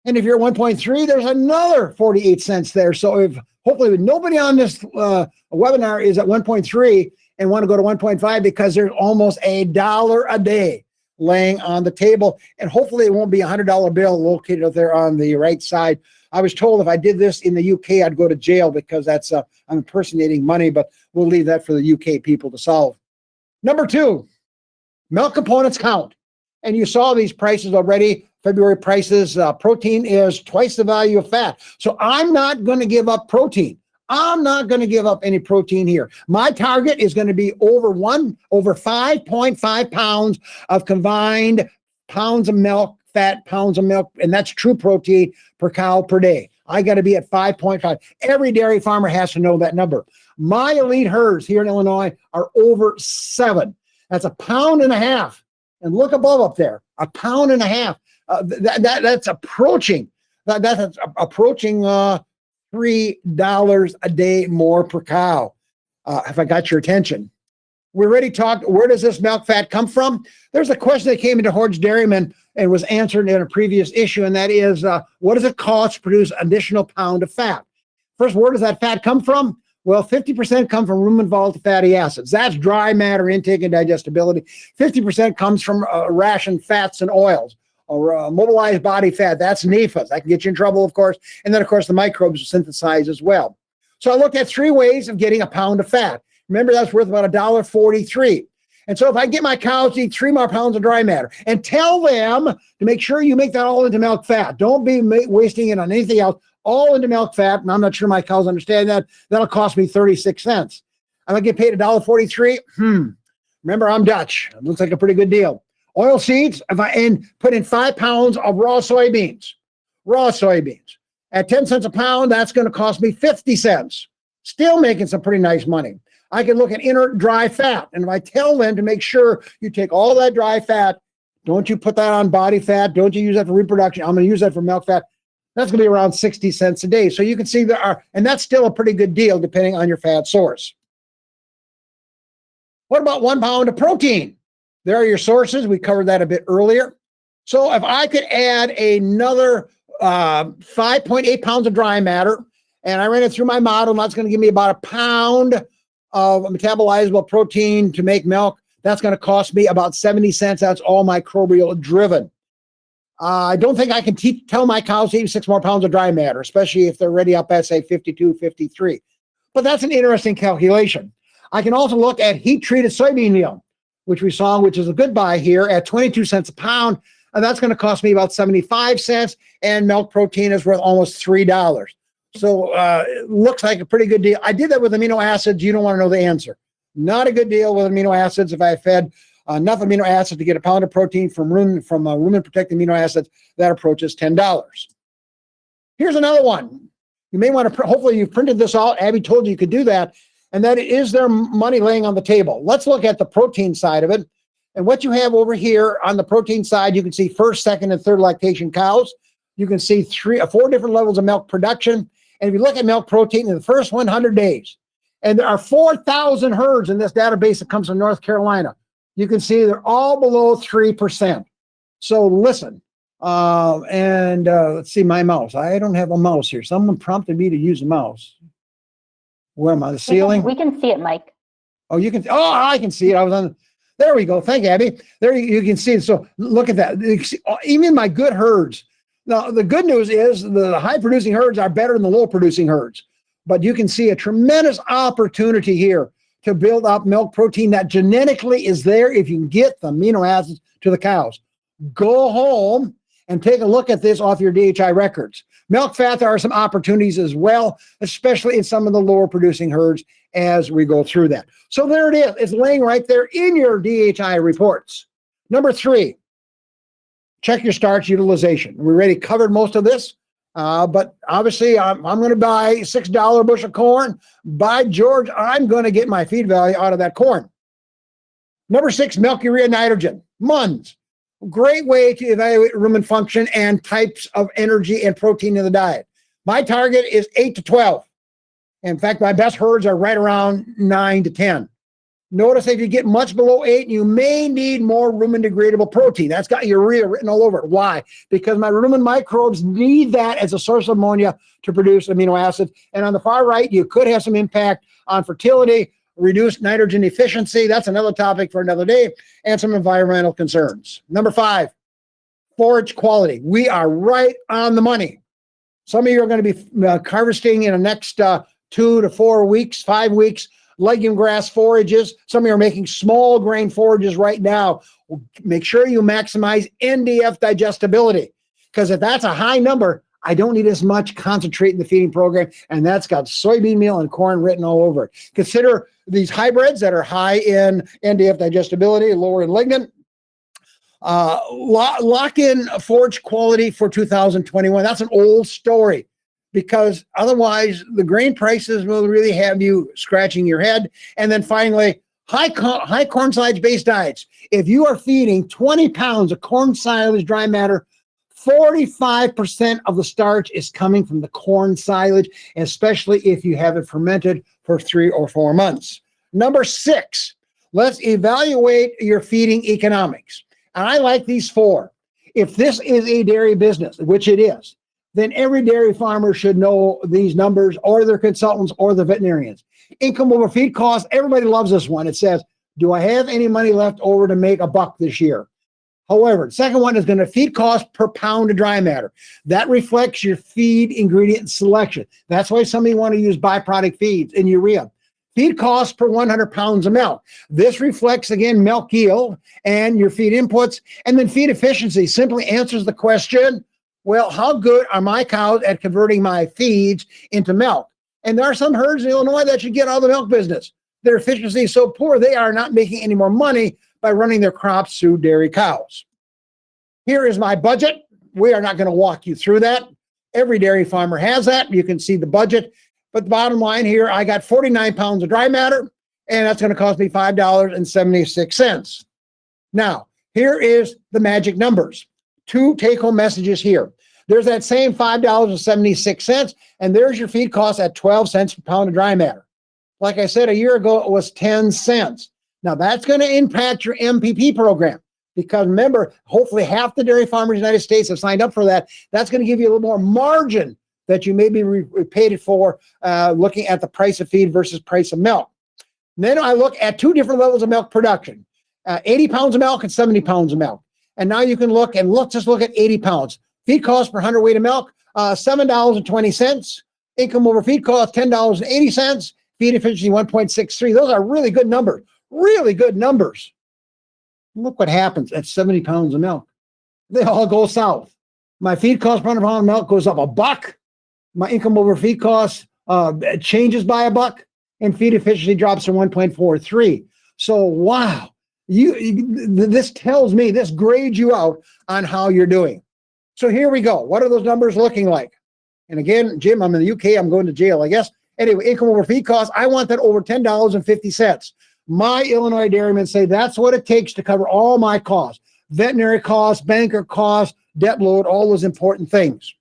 And if you're at 1.3, there's another 48 cents there. So if hopefully nobody on this webinar is at 1.3 and want to go to 1.5, because there's almost $1 a day laying on the table. And hopefully it won't be a $100 bill located up there on the right side. I was told if I did this in the UK, I'd go to jail, because that's I'm impersonating money, but we'll leave that for the UK people to solve. Number 2, milk components count. And you saw these prices already. February prices, protein is twice the value of fat. So I'm not going to give up protein. I'm not going to give up any protein here. My target is going to be over 5.5 pounds of combined pounds of milk, fat pounds of milk, and that's true protein per cow per day. I got to be at 5.5. Every dairy farmer has to know that number. My elite herds here in Illinois are over 7. That's 1.5 pounds. And look above up there, 1.5 pounds. That's approaching. That's approaching $3 a day more per cow. If I got your attention, we already talked. Where does this milk fat come from? There's a question that came into Hutjens Dairyman and was answered in a previous issue, and that is, what does it cost to produce an additional pound of fat? First, where does that fat come from? Well, 50% come from rumen volatile fatty acids. That's dry matter intake and digestibility. 50% comes from ration fats and oils. or mobilized body fat. That's NEFAs. That can get you in trouble, of course. And then, of course, the microbes are synthesized as well. So I looked at 3 ways of getting a pound of fat. Remember, that's worth about $1.43. And so if I get my cows to eat 3 more pounds of dry matter and tell them to make sure you make that all into milk fat, don't be wasting it on anything else, all into milk fat, and I'm not sure my cows understand that, that'll cost me 36 cents. I'm going to get paid $1.43. Remember, I'm Dutch. It looks like a pretty good deal. Oil seeds, and put in 5 pounds of raw soybeans. At 10 cents a pound, that's going to cost me 50 cents. Still making some pretty nice money. I can look at inert dry fat. And if I tell them to make sure you take all that dry fat, don't you put that on body fat, don't you use that for reproduction, I'm going to use that for milk fat, that's going to be around 60 cents a day. So you can see there are, and that's still a pretty good deal depending on your fat source. What about 1 pound of protein? There are your sources. We covered that a bit earlier. So if I could add another 5.8 pounds of dry matter, and I ran it through my model, and that's going to give me about a pound of metabolizable protein to make milk. That's going to cost me about 70 cents. That's all microbial driven. I don't think I can tell my cows to eat 6 more pounds of dry matter, especially if they're ready up at, say, 52, 53. But that's an interesting calculation. I can also look at heat-treated soybean meal, which we saw, which is a good buy here at 22 cents a pound. And that's going to cost me about 75 cents. And milk protein is worth almost $3. So it looks like a pretty good deal. I did that with amino acids. You don't want to know the answer. Not a good deal with amino acids. If I fed enough amino acids to get a pound of protein from rumen-protected amino acids, that approaches $10. Here's another one. You may want to, hopefully you've printed this out. Abby told you could do that. And that is there money laying on the table. Let's look at the protein side of it. And what you have over here on the protein side, you can see 1st, 2nd, and 3rd lactation cows. You can see 4 different levels of milk production. And if you look at milk protein in the first 100 days, and there are 4,000 herds in this database that comes from North Carolina, you can see they're all below 3%. So listen, let's see my mouse. I don't have a mouse here. Someone prompted me to use a mouse. Where am I? The ceiling? We can see it, Mike. Oh, you can. Oh, I can see it. I was on. There we go. Thank you, Abby. There you can see it. So look at that. Even my good herds. Now, the good news is the high-producing herds are better than the low-producing herds. But you can see a tremendous opportunity here to build up milk protein that genetically is there if you can get the amino acids to the cows. Go home and take a look at this off your DHI records. Milk fat, there are some opportunities as well, especially in some of the lower-producing herds as we go through that. So there it is. It's laying right there in your DHI reports. Number 3. Check your starch utilization. We already covered most of this, but obviously I'm going to buy $6 bushel corn. By George, I'm going to get my feed value out of that corn. Number 6, milk urea nitrogen, MUNs. Great way to evaluate rumen function and types of energy and protein in the diet. My target is 8 to 12. In fact, my best herds are right around 9 to 10. Notice if you get much below 8, you may need more rumen-degradable protein. That's got urea written all over it. Why? Because my rumen microbes need that as a source of ammonia to produce amino acids. And on the far right, you could have some impact on fertility, reduced nitrogen efficiency. That's another topic for another day, and some environmental concerns. Number 5, forage quality. We are right on the money. Some of you are going to be harvesting in the next 2 to 4 weeks, 5 weeks, legume grass forages. Some of you are making small grain forages right now. Make sure you maximize NDF digestibility, because if that's a high number, I don't need as much concentrate in the feeding program, and that's got soybean meal and corn written all over it. Consider these hybrids that are high in NDF digestibility, lower in lignin. Lock in forage quality for 2021. That's an old story, because otherwise the grain prices will really have you scratching your head. And then finally, high corn silage-based diets. If you are feeding 20 pounds of corn silage dry matter, 45% of the starch is coming from the corn silage, especially if you have it fermented for 3 or 4 months. Number 6, let's evaluate your feeding economics. And I like these 4. If this is a dairy business, which it is, then every dairy farmer should know these numbers, or their consultants, or the veterinarians. Income over feed cost, everybody loves this one. It says, do I have any money left over to make a buck this year? However, the second one is going to feed cost per pound of dry matter. That reflects your feed ingredient selection. That's why some of you want to use byproduct feeds and urea. Feed cost per 100 pounds of milk. This reflects, again, milk yield and your feed inputs. And then feed efficiency simply answers the question, well, how good are my cows at converting my feeds into milk? And there are some herds in Illinois that should get out of the milk business. Their efficiency is so poor, they are not making any more money by running their crops through dairy cows. Here is my budget. We are not going to walk you through that. Every dairy farmer has that. You can see the budget. But the bottom line here, I got 49 pounds of dry matter, and that's going to cost me $5.76. Now, here is the magic numbers. Two take-home messages here. There's that same $5.76, and there's your feed cost at 12 cents per pound of dry matter. Like I said, a year ago, it was 10 cents. Now, that's going to impact your MPP program because remember, hopefully half the dairy farmers in the United States have signed up for that. That's going to give you a little more margin that you may be paid it for looking at the price of feed versus price of milk. And then I look at two different levels of milk production, 80 pounds of milk and 70 pounds of milk. And now you can look and just look at 80 pounds. Feed cost per 100 weight of milk, $7.20. Income over feed cost, $10.80. Feed efficiency, 1.63. Those are really good numbers. Really good numbers. Look what happens at 70 pounds of milk. They all go south. My feed cost per 100 pound of milk goes up $1. My income over feed cost changes by $1, and feed efficiency drops to 1.43. So, wow. This tells me, this grades you out on how you're doing. So here we go. What are those numbers looking like? And again, Jim, I'm in the UK. I'm going to jail, I guess. Anyway, income over feed costs, I want that over $10.50. My Illinois dairymen say that's what it takes to cover all my costs. Veterinary costs, banker costs, debt load, all those important things.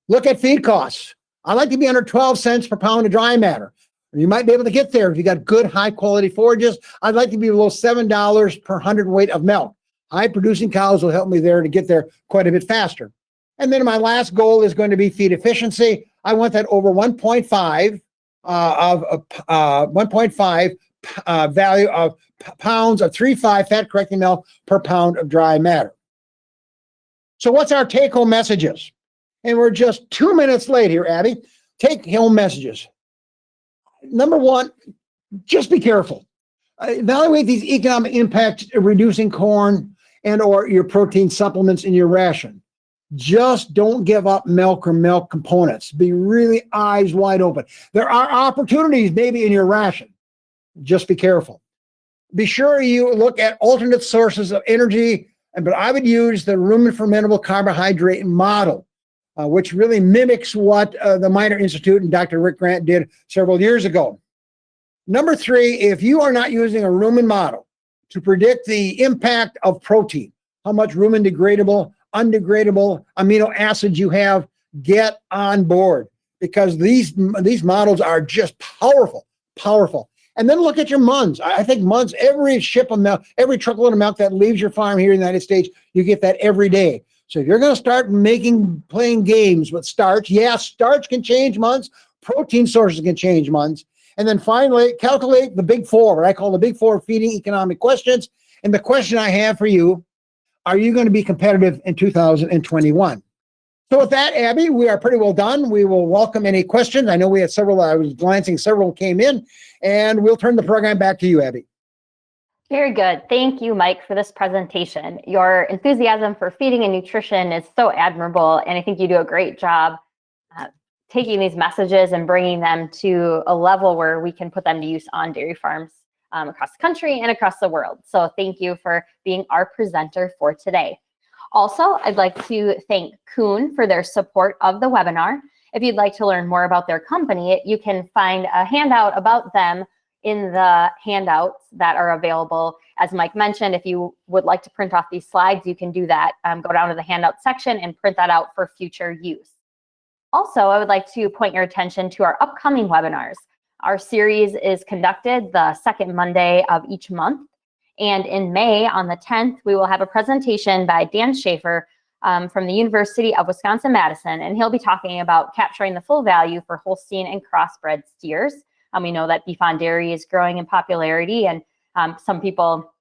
Look at feed costs. I like to be under 12 cents per pound of dry matter. You might be able to get there if you got good, high-quality forages. I'd like to be below $7 per hundredweight of milk. High-producing cows will help me there to get there quite a bit faster. And then my last goal is going to be feed efficiency. I want that over 1.5 value of pounds of 3.5 fat-correcting milk per pound of dry matter. So what's our take-home messages? And we're just 2 minutes late here, Abby. Take-home messages. Number one, just be careful. Evaluate these economic impacts of reducing corn and or your protein supplements in your ration. Just don't give up milk or milk components. Be really eyes wide open. There are opportunities maybe in your ration. Just be careful. Be sure you look at alternate sources of energy, but I would use the rumen fermentable carbohydrate model, which really mimics what the Minor Institute and Dr. Rick Grant did several years ago. Number three, if you are not using a rumen model to predict the impact of protein, how much rumen degradable, undegradable amino acids you have, get on board because these models are just powerful, powerful. And then look at your MUNs. I think MUNs, every ship of milk, every truckload of milk that leaves your farm here in the United States, you get that every day. So if you're going to start playing games with starch, yes, starch can change MUNs, protein sources can change MUNs. And then finally, calculate the big four, what I call the big four feeding economic questions. And the question I have for you, are you going to be competitive in 2021? So with that, Abby, we are pretty well done. We will welcome any questions. I know we had several, I was glancing, several came in, and we'll turn the program back to you, Abby. Very good. Thank you, Mike, for this presentation. Your enthusiasm for feeding and nutrition is so admirable, and I think you do a great job taking these messages and bringing them to a level where we can put them to use on dairy farms across the country and across the world. So thank you for being our presenter for today. Also, I'd like to thank Kuhn for their support of the webinar. If you'd like to learn more about their company, you can find a handout about them in the handouts that are available. As Mike mentioned, if you would like to print off these slides, you can do that. Go down to the handout section and print that out for future use. Also, I would like to point your attention to our upcoming webinars. Our series is conducted the second Monday of each month. And in May, on the 10th, we will have a presentation by Dan Schaefer from the University of Wisconsin-Madison, and he'll be talking about capturing the full value for Holstein and crossbred steers. We know that beef on dairy is growing in popularity, and some people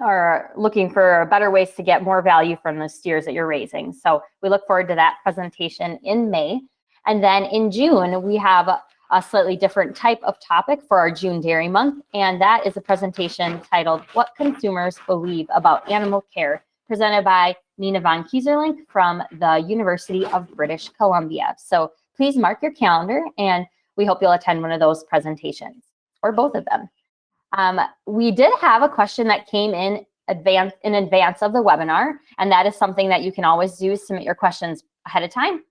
are looking for better ways to get more value from the steers that you're raising. So we look forward to that presentation in May. And then in June, we have a slightly different type of topic for our June Dairy Month, and that is a presentation titled What Consumers Believe About Animal Care, presented by Nina von Kieserlink from the University of British Columbia. So please mark your calendar, and we hope you'll attend one of those presentations, or both of them. We did have a question that came in advance of the webinar, and that is something that you can always do, submit your questions ahead of time.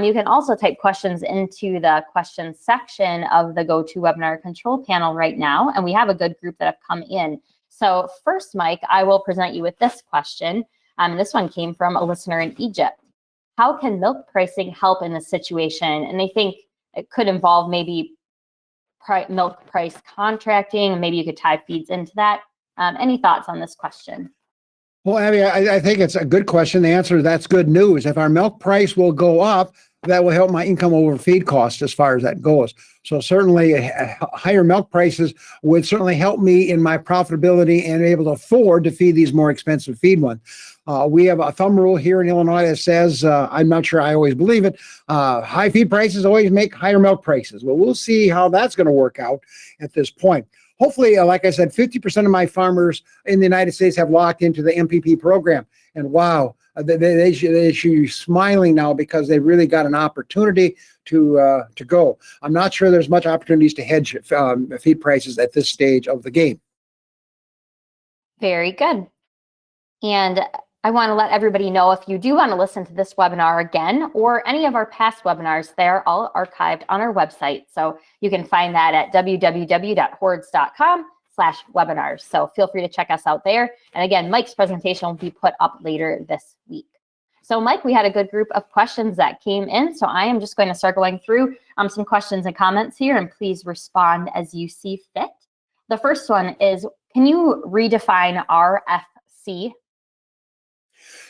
You can also type questions into the questions section of the GoToWebinar control panel right now, and we have a good group that have come in. So first, Mike, I will present you with this question. This one came from a listener in Egypt. How can milk pricing help in this situation? And they think it could involve maybe milk price contracting, and maybe you could tie feeds into that. Any thoughts on this question? Well, Abby, I think it's a good question. The answer is that's good news. If our milk price will go up, that will help my income over feed costs as far as that goes. So certainly higher milk prices would certainly help me in my profitability and able to afford to feed these more expensive feed ones. We have a thumb rule here in Illinois that says, I'm not sure I always believe it, high feed prices always make higher milk prices. Well, we'll see how that's going to work out at this point. Hopefully, like I said, 50% of my farmers in the United States have locked into the MPP program. And wow, they should be smiling now because they really got an opportunity to go. I'm not sure there's much opportunities to hedge feed prices at this stage of the game. Very good. And I want to let everybody know, if you do want to listen to this webinar again or any of our past webinars, they're all archived on our website. So you can find that at www.hordes.com/webinars. So feel free to check us out there. And again, Mike's presentation will be put up later this week. So Mike, we had a good group of questions that came in. So I am just going to start going through some questions and comments here, and please respond as you see fit. The first one is, can you redefine RFC?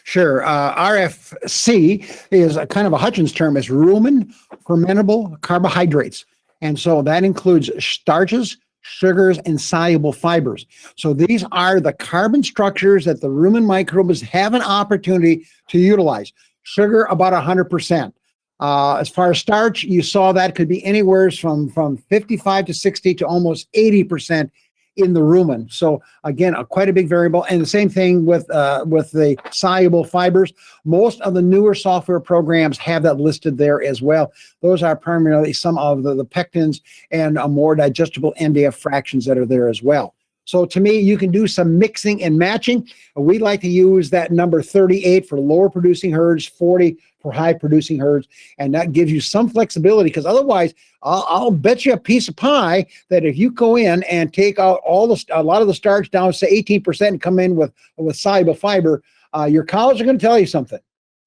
Sure. RFC is a kind of a Hutjens term. It's rumen fermentable carbohydrates. And so that includes starches, sugars, and soluble fibers. So these are the carbon structures that the rumen microbes have an opportunity to utilize. Sugar, about 100%. As far as starch, you saw that could be anywhere from 55 to 60 to almost 80% in the rumen. So again, quite a big variable. And the same thing with the soluble fibers. Most of the newer software programs have that listed there as well. Those are primarily some of the pectins and more digestible MDF fractions that are there as well. So to me, you can do some mixing and matching. We like to use that number 38 for lower producing herds, 40 for high producing herds, and that gives you some flexibility, because otherwise I'll bet you a piece of pie that if you go in and take out a lot of the starch down, say 18%, and come in with soluble fiber, your cows are going to tell you something,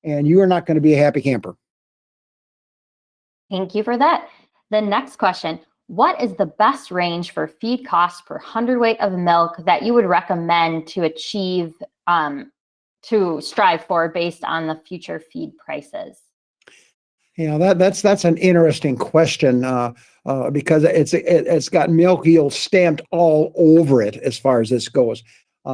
and you are not going to be a happy camper. Thank you for that. The next question, what is the best range for feed costs per hundredweight of milk that you would recommend to achieve, to strive for based on the future feed prices? That's an interesting question because it's got milk yield stamped all over it as far as this goes.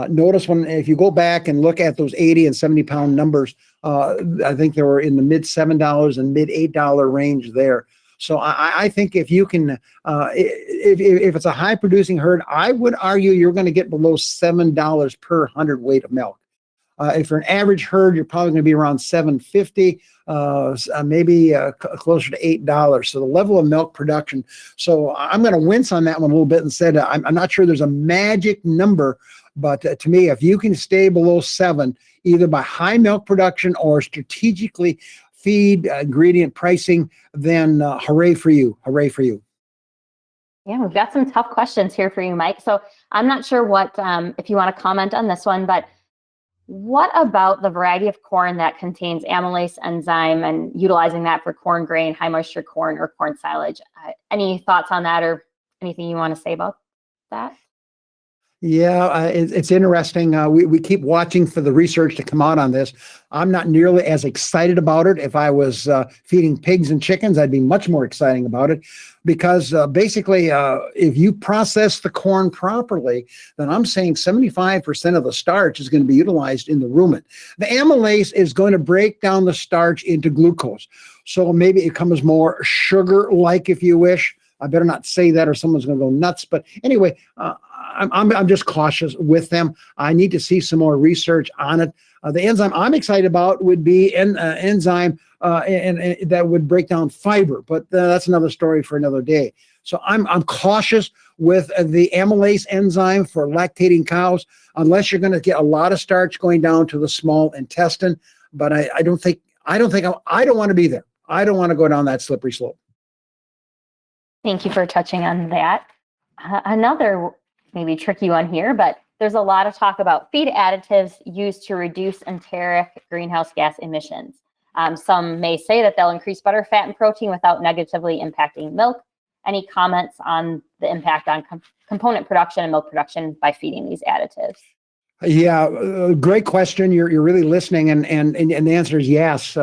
Notice if you go back and look at those 80 and 70 pound numbers, I think they were in the mid $7 and mid $8 range there. So I think if you can, if it's a high producing herd, I would argue you're going to get below $7 per hundredweight of milk. If you're an average herd, you're probably going to be around $7.50, maybe closer to $8. So the level of milk production. So I'm going to wince on that one a little bit and said I'm not sure there's a magic number, but to me, if you can stay below 7, either by high milk production or strategically feed ingredient pricing, then hooray for you! Hooray for you! Yeah, we've got some tough questions here for you, Mike. So I'm not sure what if you want to comment on this one, but what about the variety of corn that contains amylase enzyme and utilizing that for corn grain, high moisture corn, or corn silage? Any thoughts on that, or anything you want to say about that? Yeah, it's interesting. We keep watching for the research to come out on this. I'm not nearly as excited about it. If I was feeding pigs and chickens, I'd be much more exciting about it because basically, if you process the corn properly, then I'm saying 75% of the starch is going to be utilized in the rumen. The amylase is going to break down the starch into glucose. So maybe it becomes more sugar-like, if you wish. I better not say that or someone's going to go nuts. But anyway, I'm just cautious with them. I need to see some more research on it. The enzyme I'm excited about would be an enzyme and that would break down fiber, but that's another story for another day. So I'm cautious with the amylase enzyme for lactating cows, unless you're going to get a lot of starch going down to the small intestine. But I don't want to be there. I don't want to go down that slippery slope. Thank you for touching on that. Another maybe tricky one here, but there's a lot of talk about feed additives used to reduce enteric greenhouse gas emissions. Some may say that they'll increase butter, fat, and protein without negatively impacting milk. Any comments on the impact on component production and milk production by feeding these additives? Yeah, great question. You're really listening, and the answer is yes.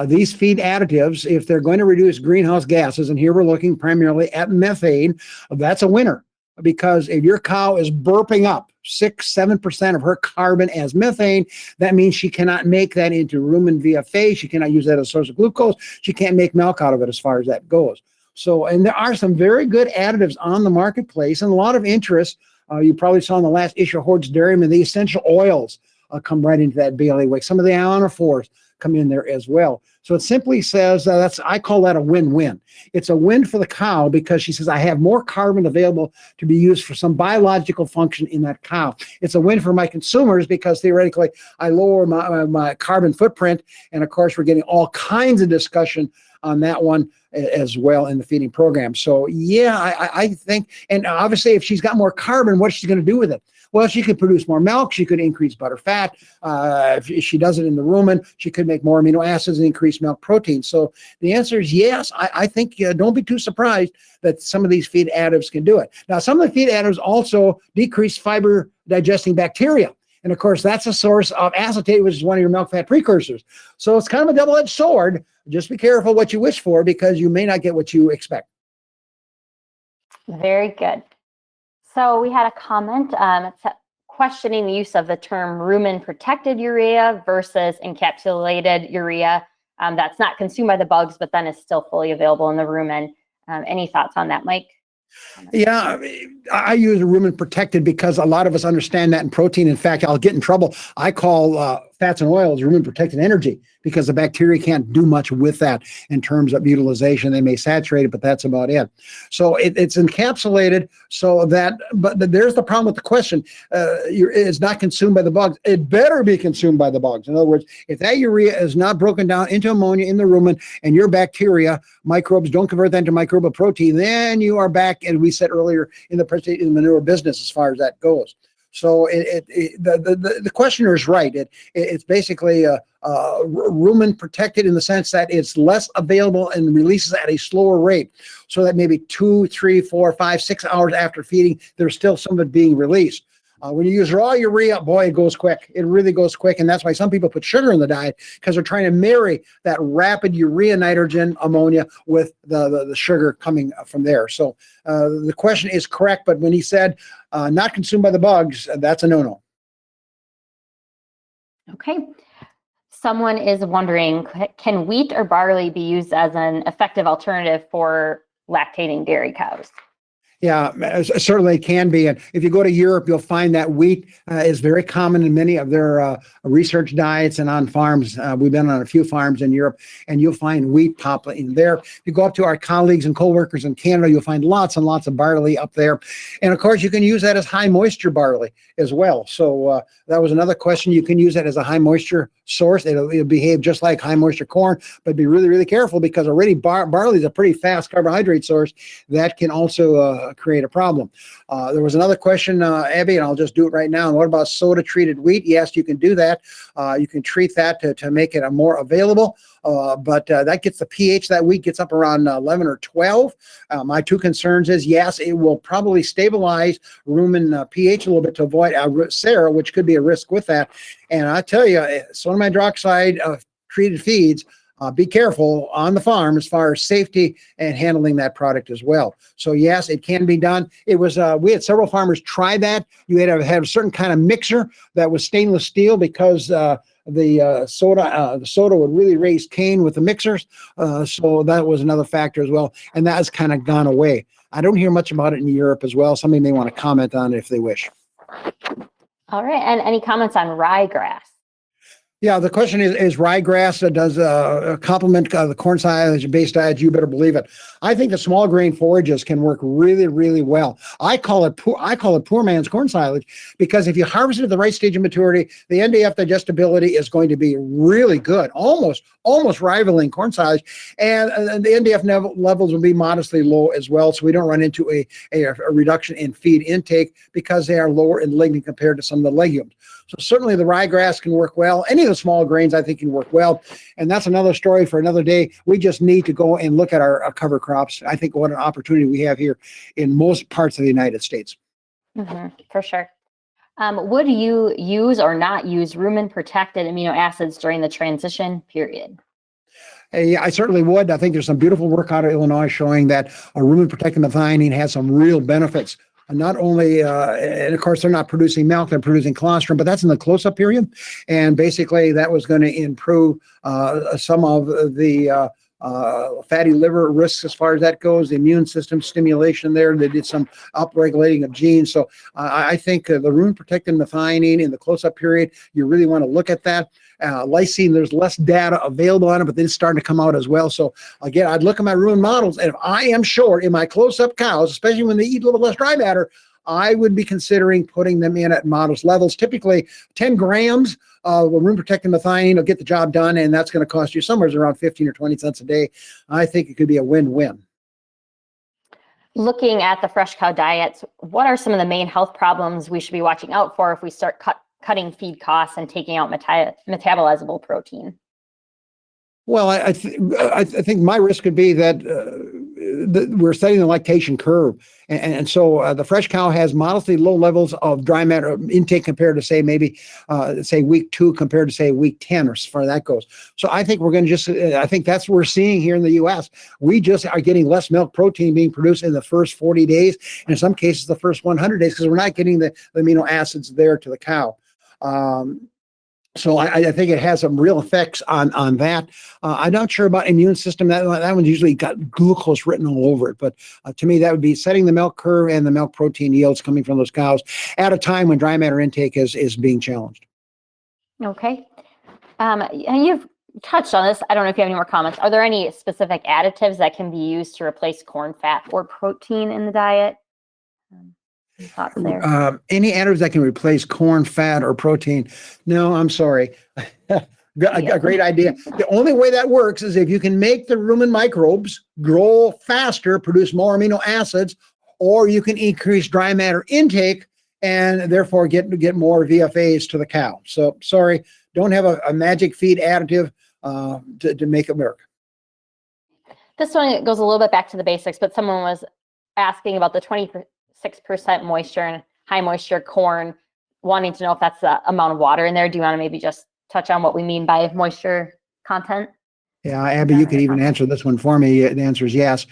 These feed additives, if they're going to reduce greenhouse gases, and here we're looking primarily at methane, that's a winner. Because if your cow is burping up 6-7% of her carbon as methane, that means she cannot make that into rumen via phase. She cannot use that as a source of glucose. She can't make milk out of it as far as that goes. So, and there are some very good additives on the marketplace and a lot of interest. You probably saw in the last issue of Hutjens Dairyman, the essential oils come right into that bailiwick. Some of the ionophores come in there as well. So it simply says I call that a win-win. It's a win for the cow because she says I have more carbon available to be used for some biological function in that cow. It's a win for my consumers because theoretically I lower my carbon footprint, and of course we're getting all kinds of discussion on that one as well in the feeding program. So yeah, I think, and obviously if she's got more carbon, what's she going to do with it? Well, she could produce more milk. She could increase butter fat. If she does it in the rumen, she could make more amino acids and increase milk protein. So the answer is yes. I think don't be too surprised that some of these feed additives can do it. Now, some of the feed additives also decrease fiber digesting bacteria. And of course, that's a source of acetate, which is one of your milk fat precursors. So it's kind of a double-edged sword. Just be careful what you wish for because you may not get what you expect. Very good. So we had a comment questioning the use of the term rumen protected urea versus encapsulated urea that's not consumed by the bugs, but then is still fully available in the rumen. Any thoughts on that, Mike? Yeah, I use rumen protected because a lot of us understand that in protein. In fact, I'll get in trouble. I call fats and oils rumen protected energy because the bacteria can't do much with that in terms of utilization. They may saturate it, but that's about it. So it's encapsulated so that, but there's the problem with the question. It's not consumed by the bugs. It better be consumed by the bugs. In other words, if that urea is not broken down into ammonia in the rumen and your bacteria, microbes don't convert that into microbial protein, then you are back, as we said earlier, in the manure business as far as that goes. So the questioner is right. It's basically rumen protected in the sense that it's less available and releases at a slower rate. So that maybe 2, 3, 4, 5, 6 hours after feeding, there's still some of it being released. When you use raw urea, boy, it goes quick. It really goes quick. And that's why some people put sugar in the diet because they're trying to marry that rapid urea nitrogen ammonia with the sugar coming from there. So the question is correct. But when he said not consumed by the bugs, that's a no-no. Okay. Someone is wondering, can wheat or barley be used as an effective alternative for lactating dairy cows? Yeah, certainly it can be. And if you go to Europe, you'll find that wheat is very common in many of their research diets and on farms. We've been on a few farms in Europe, and you'll find wheat pop in there. If you go up to our colleagues and coworkers in Canada, you'll find lots and lots of barley up there. And of course, you can use that as high moisture barley as well. So that was another question. You can use that as a high moisture source. It'll behave just like high moisture corn, but be really, really careful because already barley is a pretty fast carbohydrate source that can also create a problem. There was another question, Abby, and I'll just do it right now. What about soda treated wheat? Yes, you can do that. You can treat that to make it more available. But that gets the pH that wheat gets up around 11 or 12. My two concerns is, yes, it will probably stabilize rumen pH a little bit to avoid Sarah, which could be a risk with that. And I tell you, sodium hydroxide treated feeds, be careful on the farm as far as safety and handling that product as well. So yes, it can be done. It was we had several farmers try that. You had to have a certain kind of mixer that was stainless steel because the soda would really raise cane with the mixers. So that was another factor as well. And that has kind of gone away. I don't hear much about it in Europe as well. Somebody may want to comment on it if they wish. All right. And any comments on ryegrass? Yeah, the question is ryegrass does complement the corn silage-based diet? You better believe it. I think the small grain forages can work really, really well. I call it poor man's corn silage because if you harvest it at the right stage of maturity, the NDF digestibility is going to be really good, almost rivaling corn silage, and the NDF levels will be modestly low as well. So we don't run into a reduction in feed intake because they are lower in lignin compared to some of the legumes. So certainly the ryegrass can work well. Any of the small grains I think can work well. And that's another story for another day. We just need to go and look at our cover crops. I think what an opportunity we have here in most parts of the United States. For sure. Would you use or not use rumen protected amino acids during the transition period? Yeah, I certainly would. I think there's some beautiful work out of Illinois showing that a rumen protected methionine has some real benefits. Not only, and of course, they're not producing milk, they're producing colostrum, but that's in the close-up period. And basically, that was going to improve some of the fatty liver risks as far as that goes, the immune system stimulation there. They did some upregulating of genes. So I think the rumen protected methionine in the close-up period, you really want to look at that. Lysine, there's less data available on it, but then it's starting to come out as well. So again, I'd look at my rumen models, and if I am short in my close-up cows, especially when they eat a little less dry matter, I would be considering putting them in at modest levels. Typically 10 grams of rumen protected methionine will get the job done, and that's going to cost you somewhere around 15 or 20 cents a day. I think it could be a win-win. Looking at the fresh cow diets, what are some of the main health problems we should be watching out for if we start cutting feed costs and taking out metabolizable protein? Well, I think my risk could be that we're setting the lactation curve. And so the fresh cow has modestly low levels of dry matter intake compared to, say, maybe, say, week 2 compared to, say, week 10 or as far as that goes. So I think we're going to just, I think that's what we're seeing here in the U.S. We just are getting less milk protein being produced in the first 40 days, and in some cases the first 100 days, because we're not getting the amino acids there to the cow. So I think it has some real effects on that. I'm not sure about immune system. That one's usually got glucose written all over it. But to me, that would be setting the milk curve and the milk protein yields coming from those cows at a time when dry matter intake is being challenged. Okay. And you've touched on this. I don't know if you have any more comments. Are there any specific additives that can be used to replace corn fat or protein in the diet? Thoughts there? Any additives that can replace corn, fat, or protein? No, I'm sorry. A great idea. The only way that works is if you can make the rumen microbes grow faster, produce more amino acids, or you can increase dry matter intake and therefore get more VFAs to the cow. So sorry, don't have a magic feed additive to make it work. This one goes a little bit back to the basics, but someone was asking about the 26% moisture and high moisture corn, wanting to know if that's the amount of water in there. Do you want to maybe just touch on what we mean by moisture content? Yeah, Abby, you could even answer this one for me. The answer is yes.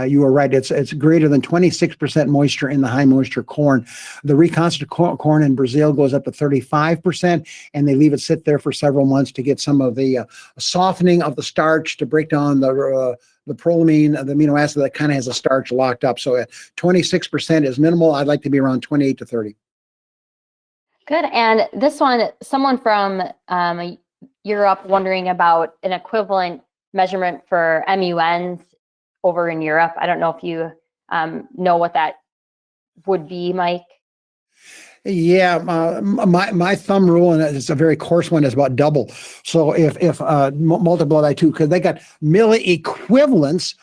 You are right. It's greater than 26% moisture in the high moisture corn. The reconstituted corn in Brazil goes up to 35%, and they leave it sit there for several months to get some of the softening of the starch to break down the prolamine, the amino acid that kind of has a starch locked up. So 26% is minimal. I'd like to be around 28 to 30. Good. And this one, someone from Europe wondering about an equivalent measurement for MUNs over in Europe. I don't know if you know what that would be, Mike. Yeah, my thumb rule, and it's a very coarse one, is about double. So if multiply by 2, because they got milliequivalents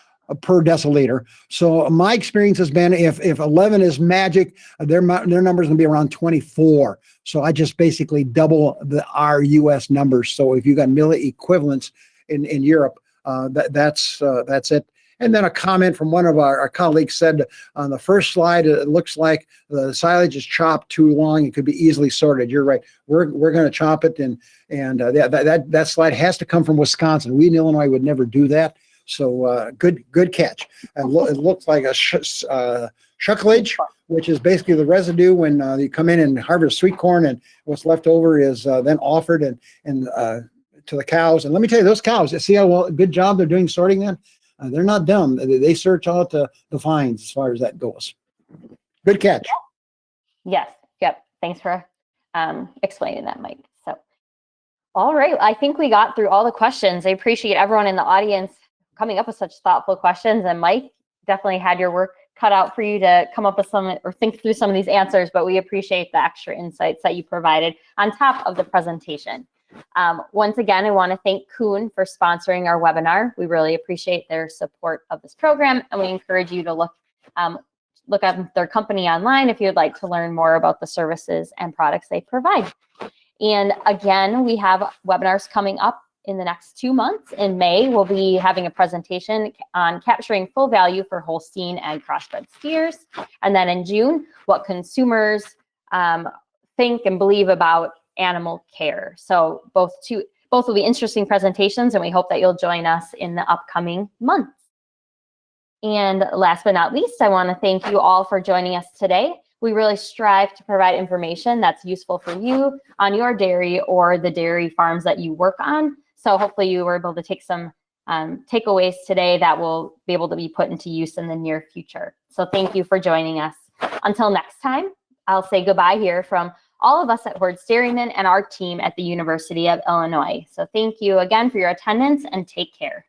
per deciliter. So my experience has been if 11 is magic, their number is going to be around 24. So I just basically double our U.S. numbers. So if you got milli equivalents in Europe, that's it. And then a comment from one of our colleagues said on the first slide, it looks like the silage is chopped too long. It could be easily sorted. You're right. We're going to chop it, and that slide has to come from Wisconsin. We in Illinois would never do that. So good catch. It looks like a shucklage, which is basically the residue when you come in and harvest sweet corn, and what's left over is then offered and to the cows. And let me tell you, those cows, see how good job they're doing sorting that? They're not dumb. They search out the finds as far as that goes. Good catch. Yes. Yep. Thanks for explaining that, Mike. So, all right. I think we got through all the questions. I appreciate everyone in the audience coming up with such thoughtful questions. And Mike, definitely had your work cut out for you to come up with some or think through some of these answers, but we appreciate the extra insights that you provided on top of the presentation. Once again, I want to thank Kuhn for sponsoring our webinar. We really appreciate their support of this program, and we encourage you to look at their company online if you'd like to learn more about the services and products they provide. And again, we have webinars coming up in the next 2 months. In May, we'll be having a presentation on capturing full value for Holstein and crossbred steers. And then in June, what consumers think and believe about animal care. So both will be interesting presentations, and we hope that you'll join us in the upcoming months. And last but not least, I want to thank you all for joining us today. We really strive to provide information that's useful for you on your dairy or the dairy farms that you work on. So hopefully you were able to take some takeaways today that will be able to be put into use in the near future. So thank you for joining us. Until next time, I'll say goodbye here from all of us at Hutjens Dairyman and our team at the University of Illinois. So thank you again for your attendance, and take care.